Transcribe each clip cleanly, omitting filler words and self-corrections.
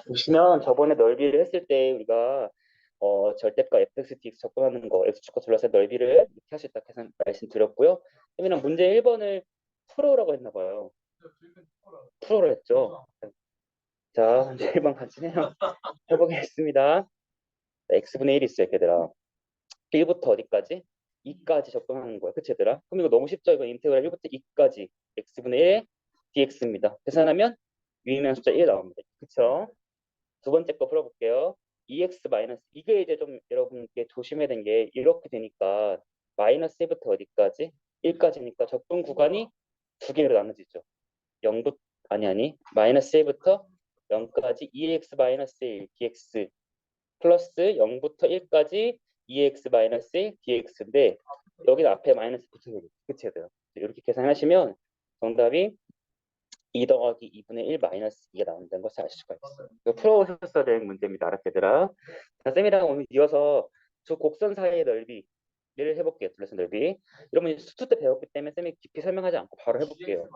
보시면 저번에 넓이를 했을 때 우리가 절대값 fx, dx 접근하는 거 x축과 둘러싼 넓이를 이렇게 할 수 있다고 말씀드렸고요. 그러면 문제 1번을 프로라고 했나 봐요. 프로를 했죠. 자, 이제 1번 같이 해보겠습니다. x분의 1이 있어요, 얘들아. 1부터 어디까지? 2까지 접근하는 거야. 그치, 얘들아? 그럼 이거 너무 쉽죠? 이거 인테그랄 1부터 2까지 x분의 1 dx입니다. 계산하면 유의미한 숫자 1 나옵니다. 그쵸? 두 번째 거 풀어볼게요. 2x 마이너스 이게 이제 좀 여러분께 조심해야 되는 게 이렇게 되니까 마이너스 1부터 어디까지? 1까지니까 접근 구간이 두 개로 나눠지죠. 0부터 아니 마이너스 1부터 0까지 2x 마이너스 1 dx 플러스 0부터 1까지 2x 마이너스 1 dx인데 여기 앞에 마이너스 붙여야 돼요. 그치 얘들아? 이렇게 계산하시면 정답이 2 더하기 2분의 1 마이너스 2가 나온다는 것을 알 수가 있어요. 이거 풀어오셨어야 되는 문제입니다. 알았겠더라? 자, 쌤이랑 오늘 이어서 두 곡선 사이의 넓이를 해볼게요. 둘러싼 넓이. 여러분 수투 때 배웠기 때문에 쌤이 깊이 설명하지 않고 바로 해볼게요.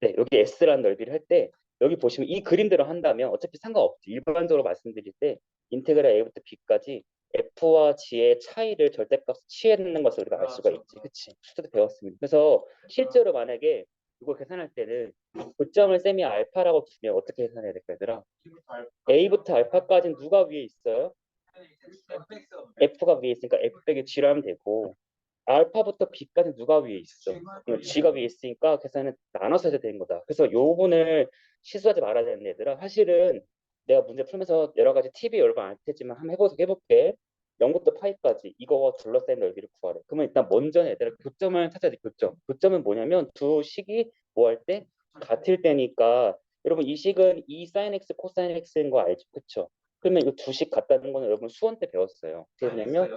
네, 여기 S라는 넓이를 할 때 여기 보시면 이 그림대로 한다면 어차피 상관없죠. 일반적으로 말씀드릴 때 인테그랄 A부터 B까지 F와 G의 차이를 절대값 취해내는 것을 우리가 알 수가 있지. 그치? 수도 배웠습니다. 그래서 실제로 만약에 이걸 계산할 때는 고점을 쌤이 알파라고 두면 어떻게 계산해야 될까 얘들아? A부터 알파까지는 누가 위에 있어요? F가 위에 있으니까 F 빼기 G로 하면 되고 알파부터 B까지 누가 위에 있어? G가 위에 있으니까 계산을 나눠서 해야 되는 거다. 그래서 요 부분을 실수하지 말아야 되는 얘들아. 사실은 내가 문제 풀면서 여러 가지 팁이 여러 번 알 테지만 한번 해볼게. 0부터 파이까지 이거와 둘러싸인 넓이를 구하래. 그러면 일단 먼저 얘들아 교점을 찾아야 돼. 교점. 교점은 뭐냐면 두 식이 뭐 할 때 같을 때니까 여러분 이 식은 2 sin x 코사인 x인 거 알죠? 그쵸? 그러면 이거 두 식 같다는 거는 여러분 수원 때 배웠어요. 어떻게 되냐면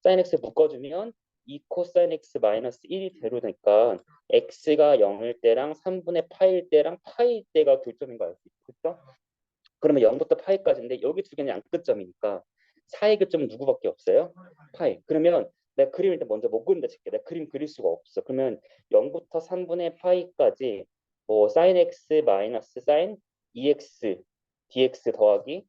sin x 묶어주면 2 코사인 x 마이너스 1이 되로니까 x가 0일 때랑 3분의 파일 때랑 파일 때가 교점인 거 알 수 있죠. 그렇죠? 그러면 0부터 파이까지인데 여기 두 개는 양끝점이니까 사이 교점은 누구밖에 없어요? 파이. 그러면 내가 그림을 일단 먼저 못 그린다 칠게. 내가 그림 그릴 수가 없어. 그러면 0부터 3분의 파이까지 뭐 sin x 마이너스 sin 2x dx 더하기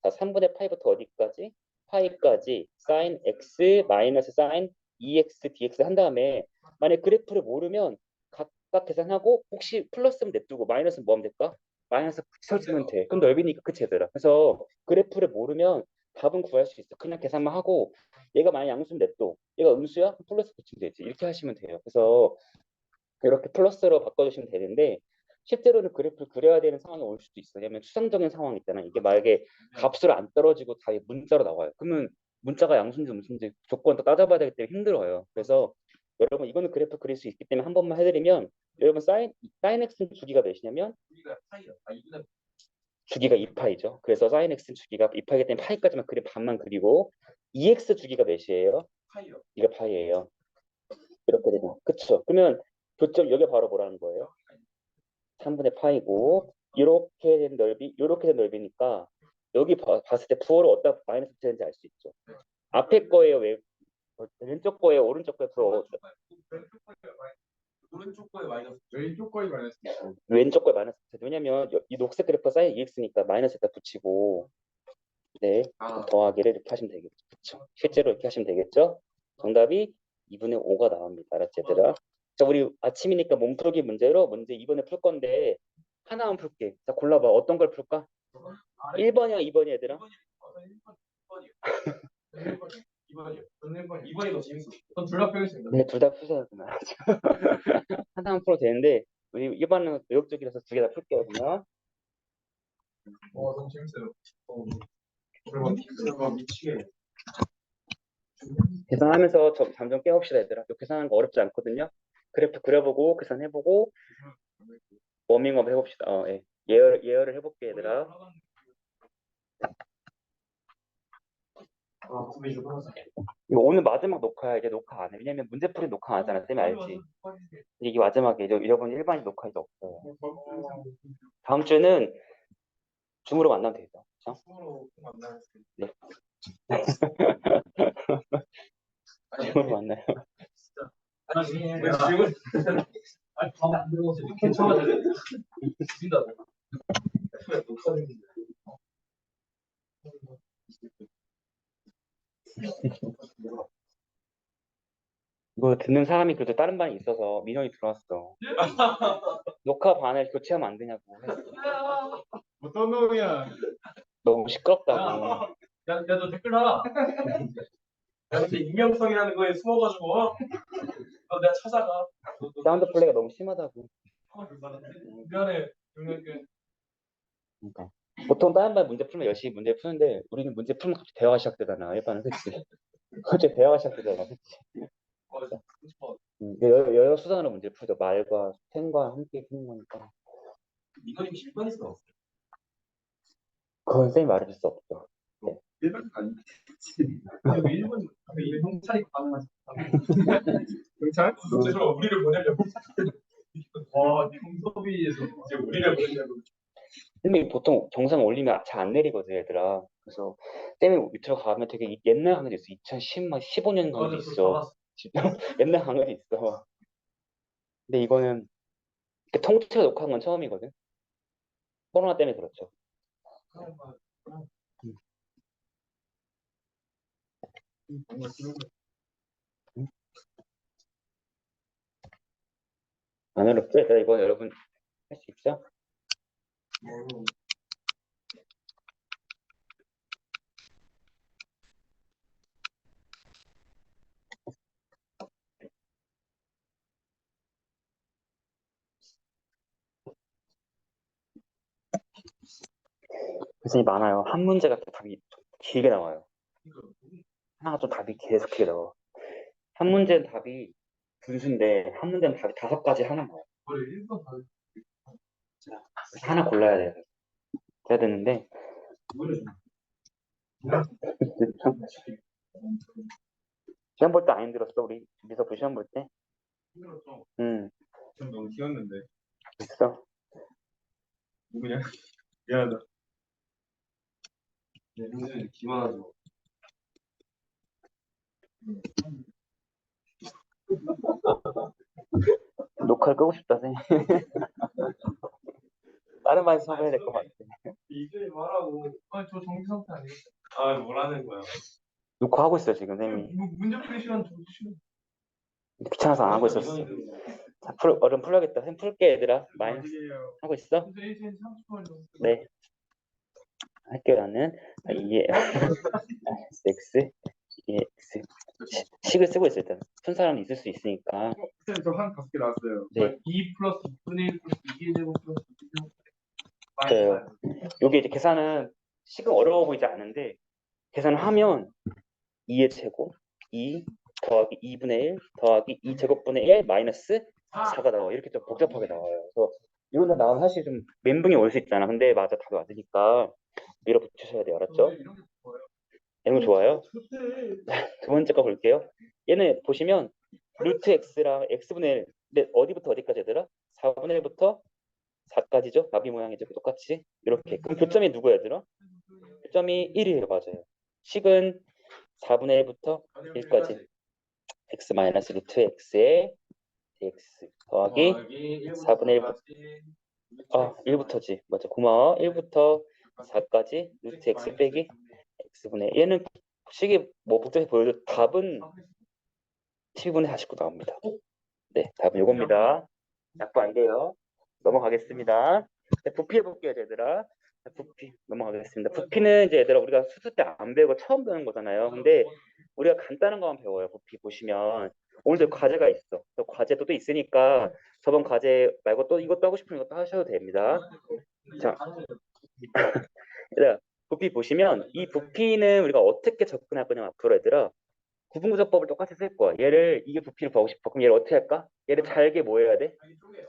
자 3분의 파이부터 어디까지? 파이까지 sin x 마이너스 sin 2x dx 한 다음에 만약 그래프를 모르면 각각 계산하고 혹시 플러스면 냅두고 마이너스는 뭐 하면 될까? 마이너스 붙여주면 돼. 그럼 넓이니까 그치 얘들아. 그래서 그래프를 모르면 답은 구할 수 있어. 그냥 계산만 하고 얘가 만약 양수면 냅둬. 얘가 음수야? 그럼 플러스 붙이면 되지. 이렇게 하시면 돼요. 그래서 이렇게 플러스로 바꿔주시면 되는데 실제로는 그래프를 그려야 되는 상황이 올 수도 있어요. 왜냐면 추상적인 상황 있잖아. 이게 만약에 값을 안 떨어지고 다 문자로 나와요. 그러면 문자가 양수인지 음수인지 조건 또 따져봐야 되기 때문에 힘들어요. 그래서 여러분 이거는 그래프 그릴 수 있기 때문에 한 번만 해드리면 여러분 사인 x는 주기가 몇이냐면 주기가 2파이죠. 그래서 sin x는 주기가 2파이기 때문에 파이까지만 그림 반만 그리고 2x 주기가 몇이에요? 이게 파이예요. 이렇게 되면 그쵸? 그러면 교점 여기 바로 뭐라는 거예요? 3분의 파이고 이렇게 된 넓이니까 여기 봤을 때 부호를 어디다 마이너스 붙였는지 알 수 있죠. 앞에 거예요? 왼쪽 거예요? 오른쪽 거예요? 부호 오른쪽 거에 마이너스 왼쪽 거에 마이너스 왼쪽 거에 마이너스 붙여요. 왜냐면 이 녹색 그래프 사인 2x니까 마이너스에다 붙이고 네 더하기를 이렇게 하시면 되겠죠. 그쵸? 실제로 이렇게 하시면 되겠죠. 정답이 2분의 5가 나옵니다. 알았지 얘들아? 자 우리 아침이니까 몸풀기 문제로 문제 2번에 풀 건데 하나만 풀게. 자 골라봐. 어떤 걸 풀까? 1번이야 2번이야 얘들아? 2번이 더 재밌어. 전 둘 다 빼겠습니다. 네, 둘 다 푸셔야 되나? 하나만 풀어도 되는데 우리 1번은 의욕적이라서 두 개 다 풀게요 그러면. 너무 재밌어요. 그리고 미치게. 계산하면서 잠 좀 깨봅시다 얘들아. 계산하는 거 어렵지 않거든요. 그래프 그려보고 계산해보고 워밍업 해봅시다. 예. 예열을 해볼게 얘들아. 이거 오늘 마지막 녹화야. 이제 녹화 안 해. 왜냐면 문제풀이 녹화 안 하잖아. 쌤이 알지? 이게 마지막에 여러분 일반인 녹화 이제 없어요. 다음 주에는 줌으로 만나면 되겠다. 네. 줌으로 만나요. 아니 밤에 안 들어가서 괜찮아져. 죽인다. 녹화되는데. 이거 듣는 사람이 그래도 다른 반에 있어서 민원이 들어왔어. 녹화 반을 교체하면 안 되냐고. 어떤 놈이야? 너무 시끄럽다고. 야, 너 댓글 달아. 야, 근데 익명성이라는 거에 숨어가지고, 너 내가 찾아가. 사운드 플레이가 너무 심하다고. 미안해. 용역에. 그러니까. 보통 다른 반 문제 풀면 열심히 문제 푸는데 우리는 문제 풀면 갑자기 대화가 시작되잖아. 일반은 그치? 갑자기 대화가 시작되잖아. 그치? 여러 수단으로 문제 풀죠. 말과 생과 함께 푸는 거니까. 이거는 10번 있어. 그건 쌤이 말해줄 수 없죠. 네. 1번 아니지. 1번, 경찰이 가능하지. 경찰? 경찰로 우리를 보내려고. 와, 경섭이에서 이제 우리를 보내려고. 근데 보통 정상 올리면 잘 안 내리거든, 얘들아. 그래서 쌤이 밑으로 가면 되게 옛날 강의도 있어. 2010만 15년 강의도 있어. 진짜 옛날 강의도 있어. 근데 이거는 이렇게 통째로 녹화한 건 처음이거든. 코로나 때문에 그렇죠. 응? 안 어렵죠? 일단 이거 여러분 할 수 있죠? 교수님 많아요. 한 문제가 또 답이 좀 길게 나와요. 하나가 좀 답이 계속 길게 나와. 한 문제는 답이 분수인데 한 문제는 답이 5가지 하나 나와요. 그래서 하나 골라야 돼요. 그래야 되는데 시험 볼 때 안 힘들었어? 우리 미서부 시험 볼 때? 힘들었죠. 응. 좀 너무 쉬웠는데. 있어. 그냥 미안하다. 네, 굉장히 기만하죠. 녹화를 끄고 싶다, 선생님. 다른 반에서 수업해야 될 것 같아. 이제 말하고. 아니 저 정기 상태 아니에요? 아 뭐라는 거야? 녹화하고 있어, 지금, 선생님이. 문제 풀이 시간 좀 주시면. 귀찮아서 안 하고 있었어. 자, 얼른 풀어야겠다. 선생님 풀게, 얘들아. 많이 하고 있어? 선생님 30분 정도. 네. 할게요, 나는. 2에 x, 2x. 식을 쓰고 있을 때. 푼 사람이 있을 수 있으니까. 선생님 저한 5개 나왔어요. 네. 2 플러스 2분의 1 플러스 2의 제곱 플러스 2제곱. 맞아요. 요게 이제 계산은 식은 어려워 보이지 않은데 계산을 하면 2의 제곱 2 더하기 2분의 1 더하기 2 제곱분의 1 마이너스 4가 나와요. 이렇게 좀 복잡하게 나와요. 그래서 이런 거 나오면 사실 좀 멘붕이 올 수 있잖아. 근데 맞아, 답이 맞으니까 밀어붙이셔야 돼요. 알았죠? 이런 거 좋아요? 두 번째 거 볼게요. 얘는 보시면 루트 x랑 x분의 1. 근데 어디부터 어디까지 얘들아? 4분의 1부터 4까지죠? 나비 모양이죠. 똑같이. 이렇게. 그럼 교점이 누구야, 얘들아? 교점이 1이에요. 맞아요. 식은 4분의 1부터 1까지. x 마이너스 루트 x의 dx 더하기 4분의 1부터 1부터지. 맞아. 고마워. 1부터 4까지 루트 x 빼기 x분의 얘는 식이 뭐 복잡해 보여도 답은 12분의 49 나옵니다. 네, 답은 요겁니다. 약부 안 돼요. 넘어가겠습니다. 네, 부피 해볼게요, 얘들아. 자, 부피 넘어가겠습니다. 부피는 이제 얘들아 우리가 수술 때 안 배우고 처음 배우는 거잖아요. 근데 우리가 간단한 것만 배워요. 부피 보시면 오늘도 과제가 있어. 또 과제도 또 있으니까 저번 과제 말고 또 이것도 하고 싶은 것도 하셔도 됩니다. 자, 얘들아 부피 보시면 이 부피는 우리가 어떻게 접근할 거냐면 앞으로 얘들아 구분구조법을 똑같이 쓸 거야. 얘를 이게 부피를 구하고 싶어. 그럼 얘를 어떻게 할까? 얘를 잘게 뭐 해야 돼?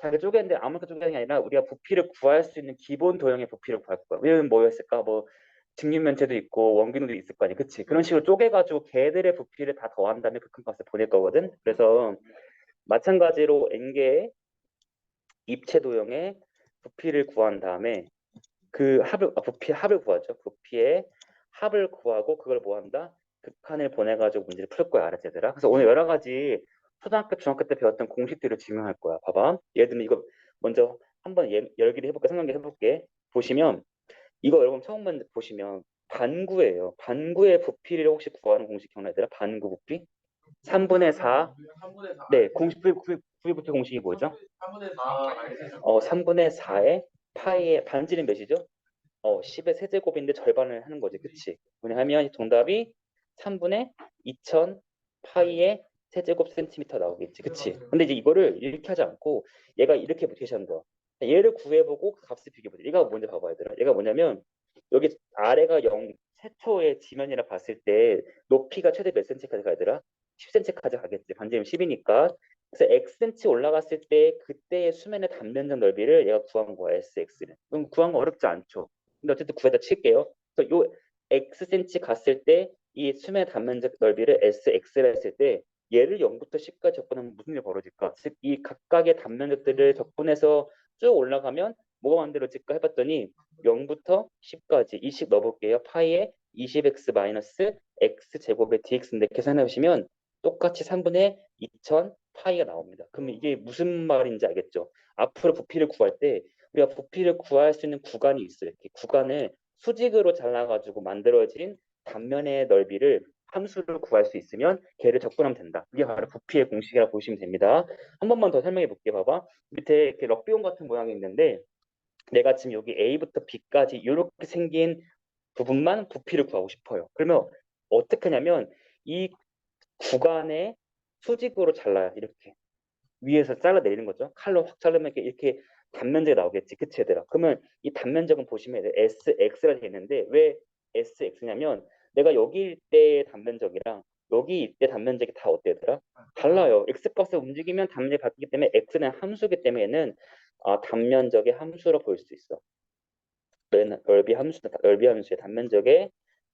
잘게 쪼개는데 아무렇게 쪼개는 게 아니라 우리가 부피를 구할 수 있는 기본 도형의 부피를 구할 거야. 얘는 뭐였을까? 뭐 직육면체도 있고 원기둥도 있을 거 아니야. 그치? 그런 식으로 쪼개가지고 걔들의 부피를 다 더한 다음에 그 큰 값을 보낼 거거든. 그래서 마찬가지로 n개의 입체 도형의 부피를 구한 다음에 그 합을 부피 합을 구하죠. 부피의 합을 구하고 그걸 뭐 한다? 극한을 보내가지고 문제를 풀 거야, 알았지, 얘들아? 그래서 오늘 여러 가지 초등학교, 중학교 때 배웠던 공식들을 증명할 거야. 봐봐. 예를 들면 이거 먼저 한번 열기를 해볼게, 생각을 해볼게. 보시면 이거 여러분 처음 보시면 반구예요. 반구의 부피를 혹시 구하는 공식 기억나더라? 반구 부피? 3분의 4. 3분의 4. 네, 공식 부피 부피 공식이 뭐죠? 3분의 4. 3분의 4의 파이의 반지는 몇이죠? 10의 세제곱인데 절반을 하는 거지. 그치? 왜냐하면 정답이 3분의 2000 파이의 세제곱 센티미터 나오겠지. 그치? 근데 이제 이거를 이렇게 하지 않고 얘가 이렇게 제시한 거야. 얘를 구해보고 그 값을 비교해보자. 얘가 뭔지 봐봐, 얘들아. 얘가 뭐냐면 여기 아래가 최초의 지면이라 봤을 때 높이가 최대 몇 cm까지 가더라? 10cm까지 가겠지. 반지름 10이니까. 그래서 xcm 올라갔을 때 그때의 수면의 단면적 넓이를 얘가 구한 거야. sx를. 그럼 구한 거 어렵지 않죠. 근데 어쨌든 구에다 칠게요. 그래서 요 xcm 갔을 때 이 수면의 단면적 넓이를 sx를 했을 때 얘를 0부터 10까지 접근하면 무슨 일이 벌어질까? 즉 이 각각의 단면적들을 접근해서 쭉 올라가면 뭐가 만들어질까 해봤더니 0부터 10까지 20 넣어볼게요. 파이에 20x 마이너스 x 제곱의 dx인데 계산해 보시면 똑같이 3분의 2000 파이가 나옵니다. 그럼 이게 무슨 말인지 알겠죠? 앞으로 부피를 구할 때 우리가 부피를 구할 수 있는 구간이 있어요. 이렇게 구간을 수직으로 잘라가지고 만들어진 단면의 넓이를 함수를 구할 수 있으면 걔를 접근하면 된다. 이게 바로 부피의 공식이라고 보시면 됩니다. 한 번만 더 설명해 볼게요. 봐봐. 밑에 이렇게 럭비공 같은 모양이 있는데 내가 지금 여기 A부터 B까지 이렇게 생긴 부분만 부피를 구하고 싶어요. 그러면 어떻게 하냐면 이 구간에 수직으로 잘라요. 이렇게. 위에서 잘라내리는 거죠. 칼로 확 자르면 이렇게 단면적이 나오겠지. 그치, 얘들아? 그러면 이 단면적은 보시면 SX가 되어 있는데 왜 SX냐면 내가 여기 때의 단면적이랑 여기 이때 단면적이 다 어때, 얘들아? 달라요. X값을 움직이면 단면적이 바뀌기 때문에 X는 함수기 때문에 얘는 단면적의 함수로 볼 수 있어. 넓이 함수의 단면적의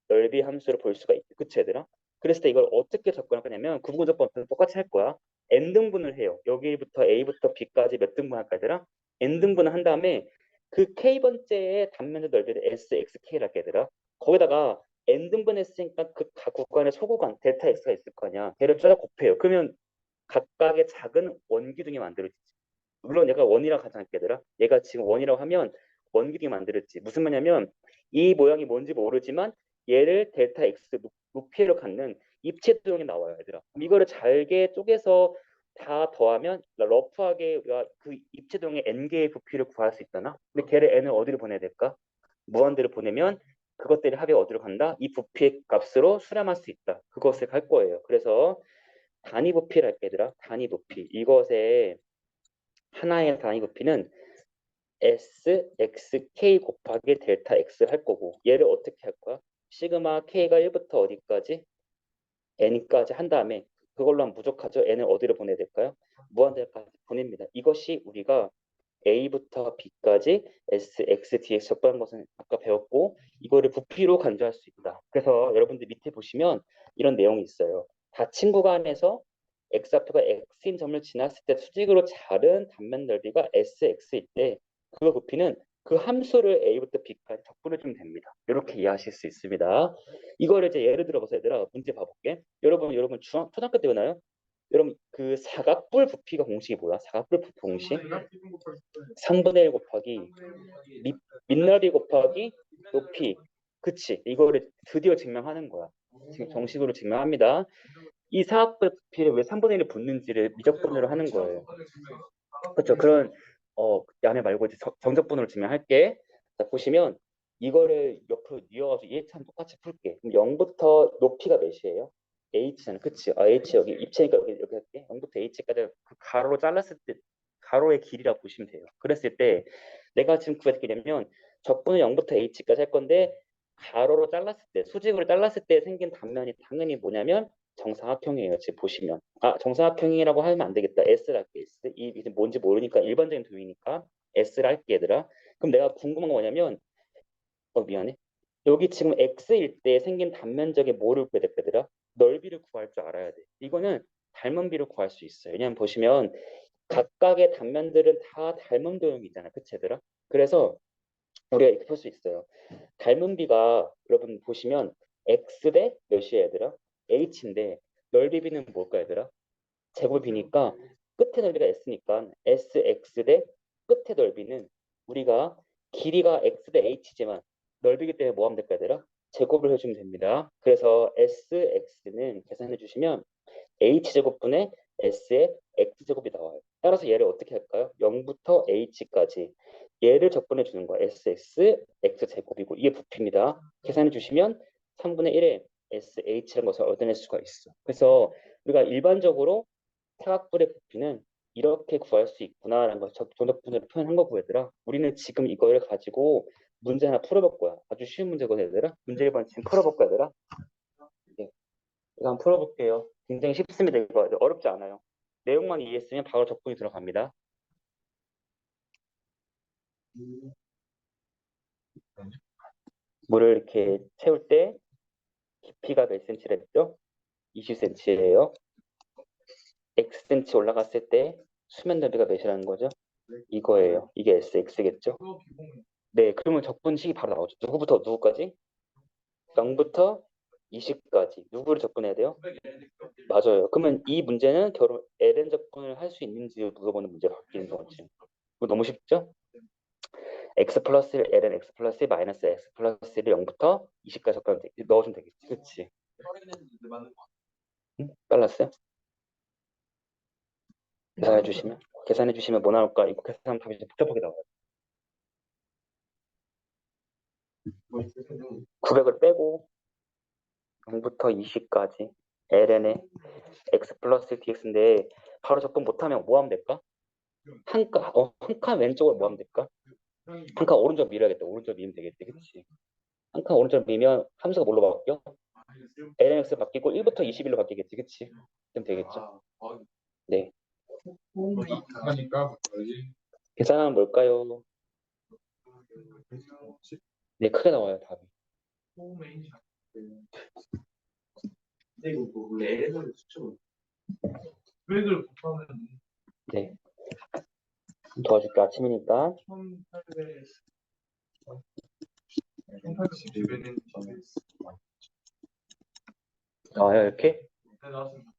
넓이 함수로 볼 수가 있대. 그치, 얘들아? 그랬을 때 이걸 어떻게 접근할 거냐면 구분조건은 똑같이 할 거야. n등분을 해요. 여기부터 a부터 b까지 몇 등분 할까, 얘들아? n등분을 한 다음에 그 k번째의 단면적 넓이를 sxk를 할게, 얘들아. 거기다가 n등분 했으니까 그 각 구간의 소구간 델타 x가 있을 거 아니야. 걔를 쫙 곱해요. 그러면 각각의 작은 원기둥이 만들어지지. 물론 얘가 원이라고 가정할게 얘들아. 얘가 지금 원이라고 하면 원기둥이 만들었지. 무슨 말이냐면 이 모양이 뭔지 모르지만 얘를 델타 x 높이로 갖는 입체도형이 나와요, 얘들아. 그럼 이거를 잘게 쪼개서 다 더하면 러프하게 우리가 그 입체도형의 n개의 부피를 구할 수 있잖아. 근데 걔를 n을 어디로 보내야 될까? 무한대로 보내면 그것들이 합이 어디로 간다? 이 부피의 값으로 수렴할 수 있다. 그것을 할 거예요. 그래서 단위 부피를 할게, 얘들아. 단위 부피. 이것의 하나의 단위 부피는 SXK 곱하기 델타 X를 할 거고 얘를 어떻게 할 거야? 시그마 K가 1부터 어디까지? N까지 한 다음에 그걸로 하면 부족하죠? N을 어디로 보내야 될까요? 무한대까지 보냅니다. 이것이 우리가 A부터 B까지 S, X, DX 적분한 것은 아까 배웠고 이거를 부피로 간주할 수 있다. 그래서 여러분들 밑에 보시면 이런 내용이 있어요. 닫힌 구간에서 X좌표가 X인 점을 지났을 때 수직으로 자른 단면 넓이가 SX일 때 그 부피는 그 함수를 A부터 B까지 적분해 주면 됩니다. 이렇게 이해하실 수 있습니다. 이거를 이제 예를 들어 보세요. 얘들아 문제 봐볼게. 여러분 초등학교 때 배우나요? 여러분 그 사각뿔 부피가 공식이 뭐야? 사각뿔 부피 공식? 3분의 1 곱하기 밑넓이 곱하기 높이. 그치? 이거를 드디어 증명하는 거야. 지금 정식으로 증명합니다. 이 사각뿔 부피를 왜 3분의 1을 붙는지를 미적분으로 하는 거예요. 그렇죠. 그런 야매 말고 이제 정적분으로 증명할게. 자, 보시면 이거를 옆으로 이어가지고 얘처럼 똑같이 풀게. 그럼 0부터 높이가 몇이에요? h잖아. 그치? h 여기 입체니까 여기 할게. 0부터 h까지 그 가로로 잘랐을 때 가로의 길이라 보시면 돼요. 그랬을 때 내가 지금 구할 게 뭐냐면 적분을 0부터 h까지 할 건데 가로로 잘랐을 때 수직으로 잘랐을 때 생긴 단면이 당연히 뭐냐면 정사각형이에요. 지금 보시면. 정사각형이라고 하면 안 되겠다. S를 할게. S. 이게 뭔지 모르니까 일반적인 도형이니까 S를 할게, 얘들아. 그럼 내가 궁금한 거 뭐냐면, 미안해. 여기 지금 X일 때 생긴 단면적의 뭐를 구해야 될 거더라? 넓이를 구할 줄 알아야 돼. 이거는 닮은 비를 구할 수 있어요. 왜냐면 보시면 각각의 단면들은 다 닮은 도형이잖아. 그치, 얘들아? 그래서 우리가 이렇게 풀 수 있어요. 닮은 비가 여러분 보시면 X 대 몇이에요, 얘들아? H인데 넓이 비는 뭘까, 얘들아? 제곱이니까 끝의 넓이가 s니까 sx 대 끝의 넓이는 우리가 길이가 x 대 h지만 넓이기 때문에 뭐 하면 될까 얘들아? 제곱을 해주면 됩니다. 그래서 sx는 계산해 주시면 h제곱분의 s의 x제곱이 나와요. 따라서 얘를 어떻게 할까요? 0부터 h까지 얘를 적분해 주는 거야. sx x제곱이고 이게 부피입니다. 계산해 주시면 3분의 1에 sh라는 것을 얻어낼 수가 있어. 그래서 우리가 일반적으로 사각뿔의 부피는 이렇게 구할 수 있구나라는 걸 정적분으로 표현한 거고 얘들아. 우리는 지금 이걸 가지고 문제 하나 풀어볼 거야. 아주 쉬운 문제거든 얘들아. 문제 1번 지금 풀어볼 거야 얘들아. 네. 이거 한번 풀어볼게요. 굉장히 쉽습니다. 이거 어렵지 않아요. 내용만 이해했으면 바로 적분이 들어갑니다. 물을 이렇게 채울 때 깊이가 몇 cm라 했죠? 20cm예요. xcm 올라갔을 때 수면 넓이가 몇이라는 거죠? 이거예요. 이게 sx겠죠? 네, 그러면 적분식이 바로 나오죠. 누구부터 누구까지? 0부터 20까지. 누구를 적분해야 돼요? 맞아요. 그러면 이 문제는 결혼 ln 적분을 할 수 있는지 물어보는 문제가 바뀌는 거지. 이거 너무 쉽죠? x 플러스 1 ln x 플러스 1 마이너스 x 플러스 1을 0부터 20까지 적분 넣어주면 되겠지. 그렇지? 응? 빨랐어요? 계산해 주시면 뭐 나올까? 이거 계산하면 답이 좀 복잡하게 나와요. 900을 빼고 0부터 20까지 ln의 x 플러스 dx인데 바로 적분 못하면 뭐 하면 될까? 한 칸 왼쪽을 뭐 하면 될까? 한 칸 오른쪽 밀어야겠다. 오른쪽 밀면 되겠지. 그치? 한 칸 오른쪽 밀면 함수가 뭘로 바뀌어? lnx 바뀌고 1부터 21로 바뀌겠지. 그치? 그럼 되겠죠? 네. 하니까 뭐지? 계산하면 뭘까요? 네, 크게 나와요, 답이. 근데 이거 뭐 원래 LN을 수축을 획을 곱하면 네. 도와줄게. 아침이니까. 1800 1890에는 나와요, 이렇게? 나왔습니다.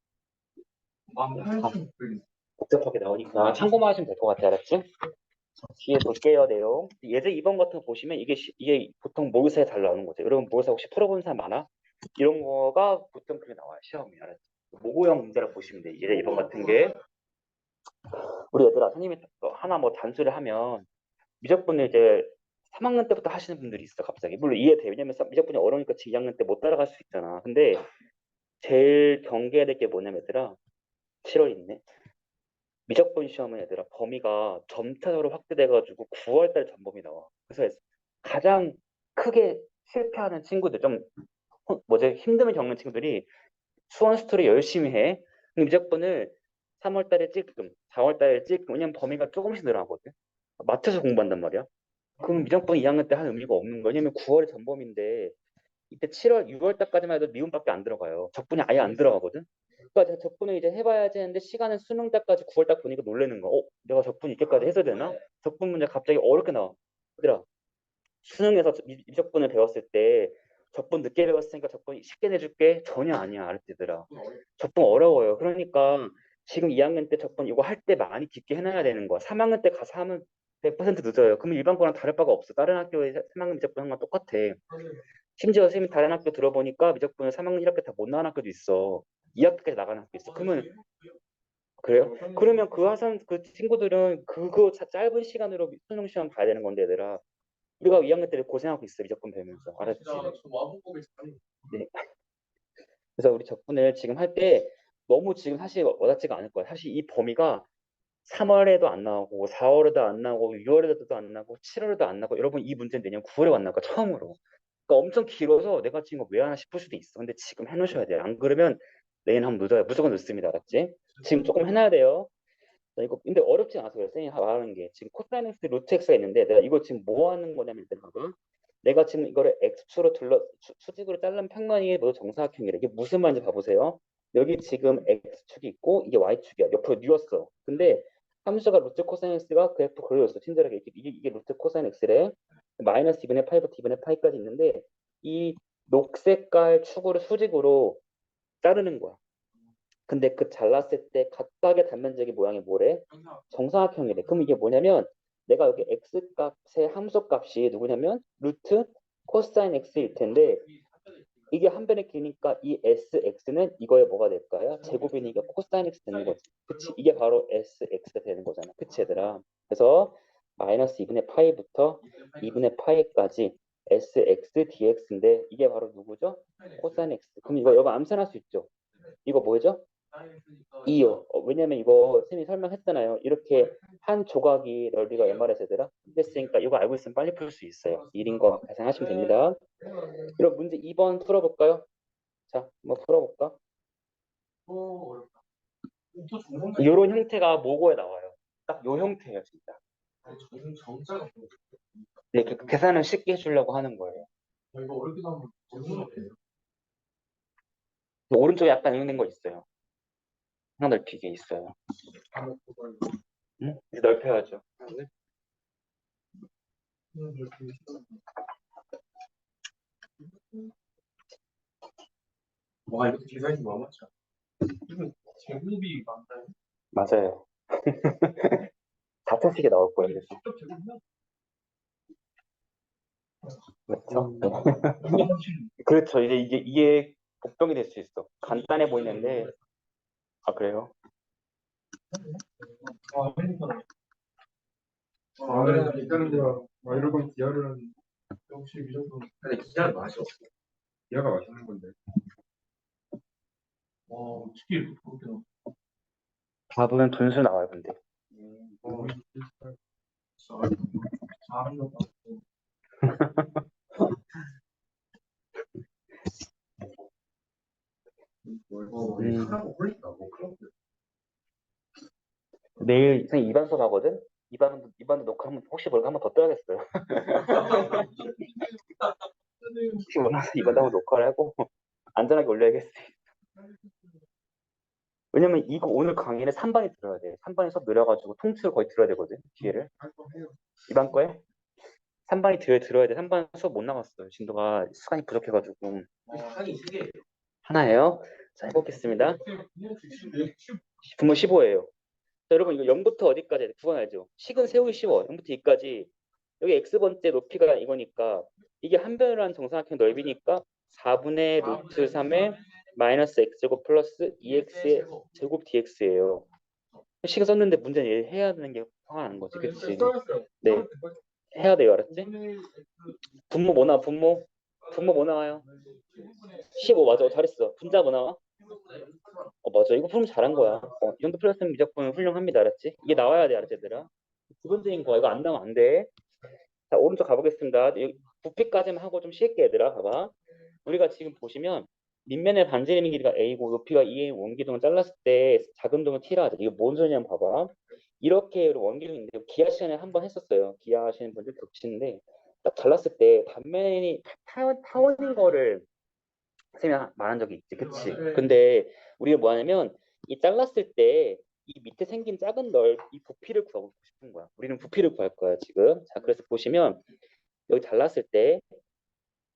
18,600. 복잡하게 나오니까 참고만 하시면 될 것 같아요. 알았지? 뒤에 볼게요, 내용. 예제 2번 같은 거 보시면 이게 보통 모의사에 잘 나오는 거죠. 여러분 모의사 혹시 풀어본 사람 많아? 이런 거가 보통 그렇게 나와요, 시험이. 알았지? 모고형 문제라 보시면 돼. 예제 2번 같은 게. 우리 얘들아, 선생님이 하나 뭐 단수를 하면 미적분을 이제 3학년 때부터 하시는 분들이 있어, 갑자기. 물론 이해돼. 왜냐면 미적분이 어려우니까 지금 2학년 때 못 따라갈 수 있잖아. 근데 제일 경계해야 될 게 뭐냐면 얘들아, 7월 있네. 미적분 시험은 얘들아 범위가 점차적으로 확대돼가지고 9월달 전범위 나와. 그래서 가장 크게 실패하는 친구들 좀 뭐지 힘듦을 겪는 친구들이 수원 스토리 열심히 해. 근데 미적분을 3월달에 찔끔, 4월달에 찔끔. 왜냐면 범위가 조금씩 늘어나거든. 맞춰서 공부한단 말이야. 그럼 미적분 2학년 때 한 의미가 없는 거야. 왜냐면 9월에 전범인데 이때 7월, 6월 달까지만 해도 미분밖에 안 들어가요. 적분이 아예 안 들어가거든. 그러니까 적분을 이제 해봐야지 했는데 시간은 수능 때까지 9월 딱 보니까 놀라는 거. 내가 적분 이렇게까지 해서 되나? 적분 문제 갑자기 어렵게 나와. 얘들아, 수능에서 미적분을 배웠을 때 적분 늦게 배웠으니까 적분 쉽게 내줄게. 전혀 아니야, 알았지, 얘들아. 적분 어려워요. 그러니까 지금 2학년 때 적분 이거 할 때 많이 깊게 해놔야 되는 거야. 3학년 때 가서 하면 100% 늦어요. 그러면 일반 거랑 다를 바가 없어. 다른 학교에 3학년 미적분 한 건 똑같아. 심지어 선생님이 다른 학교 들어보니까 미적분을 3학년 1학기 다 못 나간 학교도 있어. 2학기까지 나가는 학교 있어. 그러면 그래요? 그러면 그 친구들은 그거 짧은 시간으로 수능 시험 봐야 되는 건데 얘들아. 우리가 2학년 때 고생하고 있어. 미적분 배우면서. 알았지? 네. 그래서 우리 적분을 지금 할 때 너무 지금 사실 와닿지가 않을 거야. 사실 이 범위가 3월에도 안 나오고 4월에도 안 나오고 6월에도 안 나오고 7월에도 안 나오고 여러분 이 문제는 내년 9월에 안 나올까 처음으로. 그러니까 엄청 길어서 내가 지금 왜 하나 싶을 수도 있어. 근데 지금 해놓으셔야 돼요. 안 그러면 내일 하면 늦어요. 무조건 늦습니다. 알았지? 지금 조금 해놔야 돼요. 나 이거 근데 어렵지 않아서 그래. 선생님이 말하는 게 지금 코사인 x 루트 x가 있는데 내가 이거 지금 뭐 하는 거냐면 일단 봐봐. 내가 지금 이거를 x축으로 수직으로 자른 평면이 모두 정사각형이래. 이게 무슨 말인지 봐보세요. 여기 지금 x축이 있고 이게 y축이야. 옆으로 뉘었어. 근데 함수가 루트 코사인 x가 그래프 그려졌어. 친절하게 이게 루트 코사인 x래. 마이너스 2분의 파이부터 2분의 파이까지 있는데 이 녹색깔 축으로 수직으로 자르는 거야. 근데 그 잘랐을 때 각각의 단면적인 모양이 뭐래? 정사각형이래. 그럼 이게 뭐냐면 내가 여기 x값의 함수값이 누구냐면 루트 코사인 x일 텐데 이게 한 변의 기니까 이 sx는 이거의 뭐가 될까요? 제곱이니까 코사인 x 되는 거지. 그치? 이게 바로 sx가 되는 거잖아. 그치 얘들아? 그래서 마이너스 2분의 파이부터 2분의 파이까지 sx dx인데 이게 바로 누구죠? 코사인 x. 그럼 이거 암산할 수 있죠? 이거 뭐죠? 2요. 왜냐면 이거 선생님이 설명했잖아요. 이렇게 한 조각이 넓이가 얼마나 되더라? 됐으니까 이거 알고 있으면 빨리 풀 수 있어요. 1인 거 계산하시면 됩니다. 그럼 문제 2번 풀어볼까요? 자, 한번 풀어볼까? 이런 형태가 모고에 나와요. 딱 요 형태예요, 진짜. 정자가 네, 그 계산을 쉽게 해주려고 하는 거예요. 이거 어렵게 나오면 정말 오른쪽에 약간 읽는 거 있어요. 하나 넓히게 있어요. 응? 이제 넓혀야죠. 와, 이렇게 계산이 많았죠. 제곱이 많나요? 맞아요. 4차식이 나올 거예요. 그래서. 직접 제곱이요? 그렇죠? 그렇죠. 이제 이게 복병이 될 수 있어. 간단해 보이는데, 아, 그래요? 아, 핸드폰. 아, 기다는 거야. 막 이런 건 기아를 하는 역시 이 정도. 근데 기자는 맛이 없어. 기아가 맛있는 건데. 와, 어떻게 이렇게 그렇게 나와? 답은 분수 나와요, 근데. 어, 잘한 것 같고. 하나가 홀린다. 뭐 그런 거. 내일 선생님 2반 수업 하거든? 2반도 녹화 한번, 혹시 모르게 한번 더 떠야겠어요. 혹시 몰라서 2반도 한번 녹화를 하고, 안전하게 올려야겠어요. 왜냐면 이거 오늘 강의는 3반이 들어야 돼요. 3반이 수업 느려가지고 통째로 거의 들어야 되거든, 기회를. 할거해요 2반 거에? 3반이 들어야 돼. 3반 수업 못 나갔어요. 진도가 시간이 부족해가지고. 한이 세 개. 하나예요. 자, 해보겠습니다. 분모 15예요. 자, 여러분 이거 0부터 어디까지? 9번 알죠? 식은 세우기 쉬워. 0부터 2까지. 여기 x번째 높이가 이거니까 이게 한 변을 한 정사각형 넓이니까 4분의 루트 3의 마이너스 x제곱 플러스 2x의 제곱 dx예요. 식은 썼는데 문제는 얘 해야 되는 게 화가 나는 거지. 그치? 네. 해야 돼요. 알았지? 분모 뭐 나와? 분모 뭐 나와요? 15 맞아. 잘했어. 분자 뭐 나와? 맞아. 이거 풀면 잘한 거야. 이 정도 풀었으면 무조건 훌륭합니다. 알았지? 이게 나와야 돼. 알았지, 얘들아? 기본적인 거야. 이거 안 나오면 안 돼. 자, 오른쪽 가보겠습니다. 여기 부피까지만 하고 좀 쉴게, 얘들아. 봐봐. 우리가 지금 보시면 밑면의 반지름의 길이가 a고 높이가 2의 원기둥을 잘랐을 때 작은 동을 t라 하자. 이게 뭔 소리냐면 봐봐. 이렇게 원기둥인데 기하 시간에 한 번 했었어요. 기하 하시는 분들 겹치는데 딱 잘랐을 때 단면이 타원인 거를 선생님이 말한 적이 있지. 그치? 근데 우리가 뭐 하냐면 이 잘랐을 때 이 밑에 생긴 작은 이 부피를 구하고 싶은 거야. 우리는 부피를 구할 거야, 지금. 자, 그래서 보시면 여기 잘랐을 때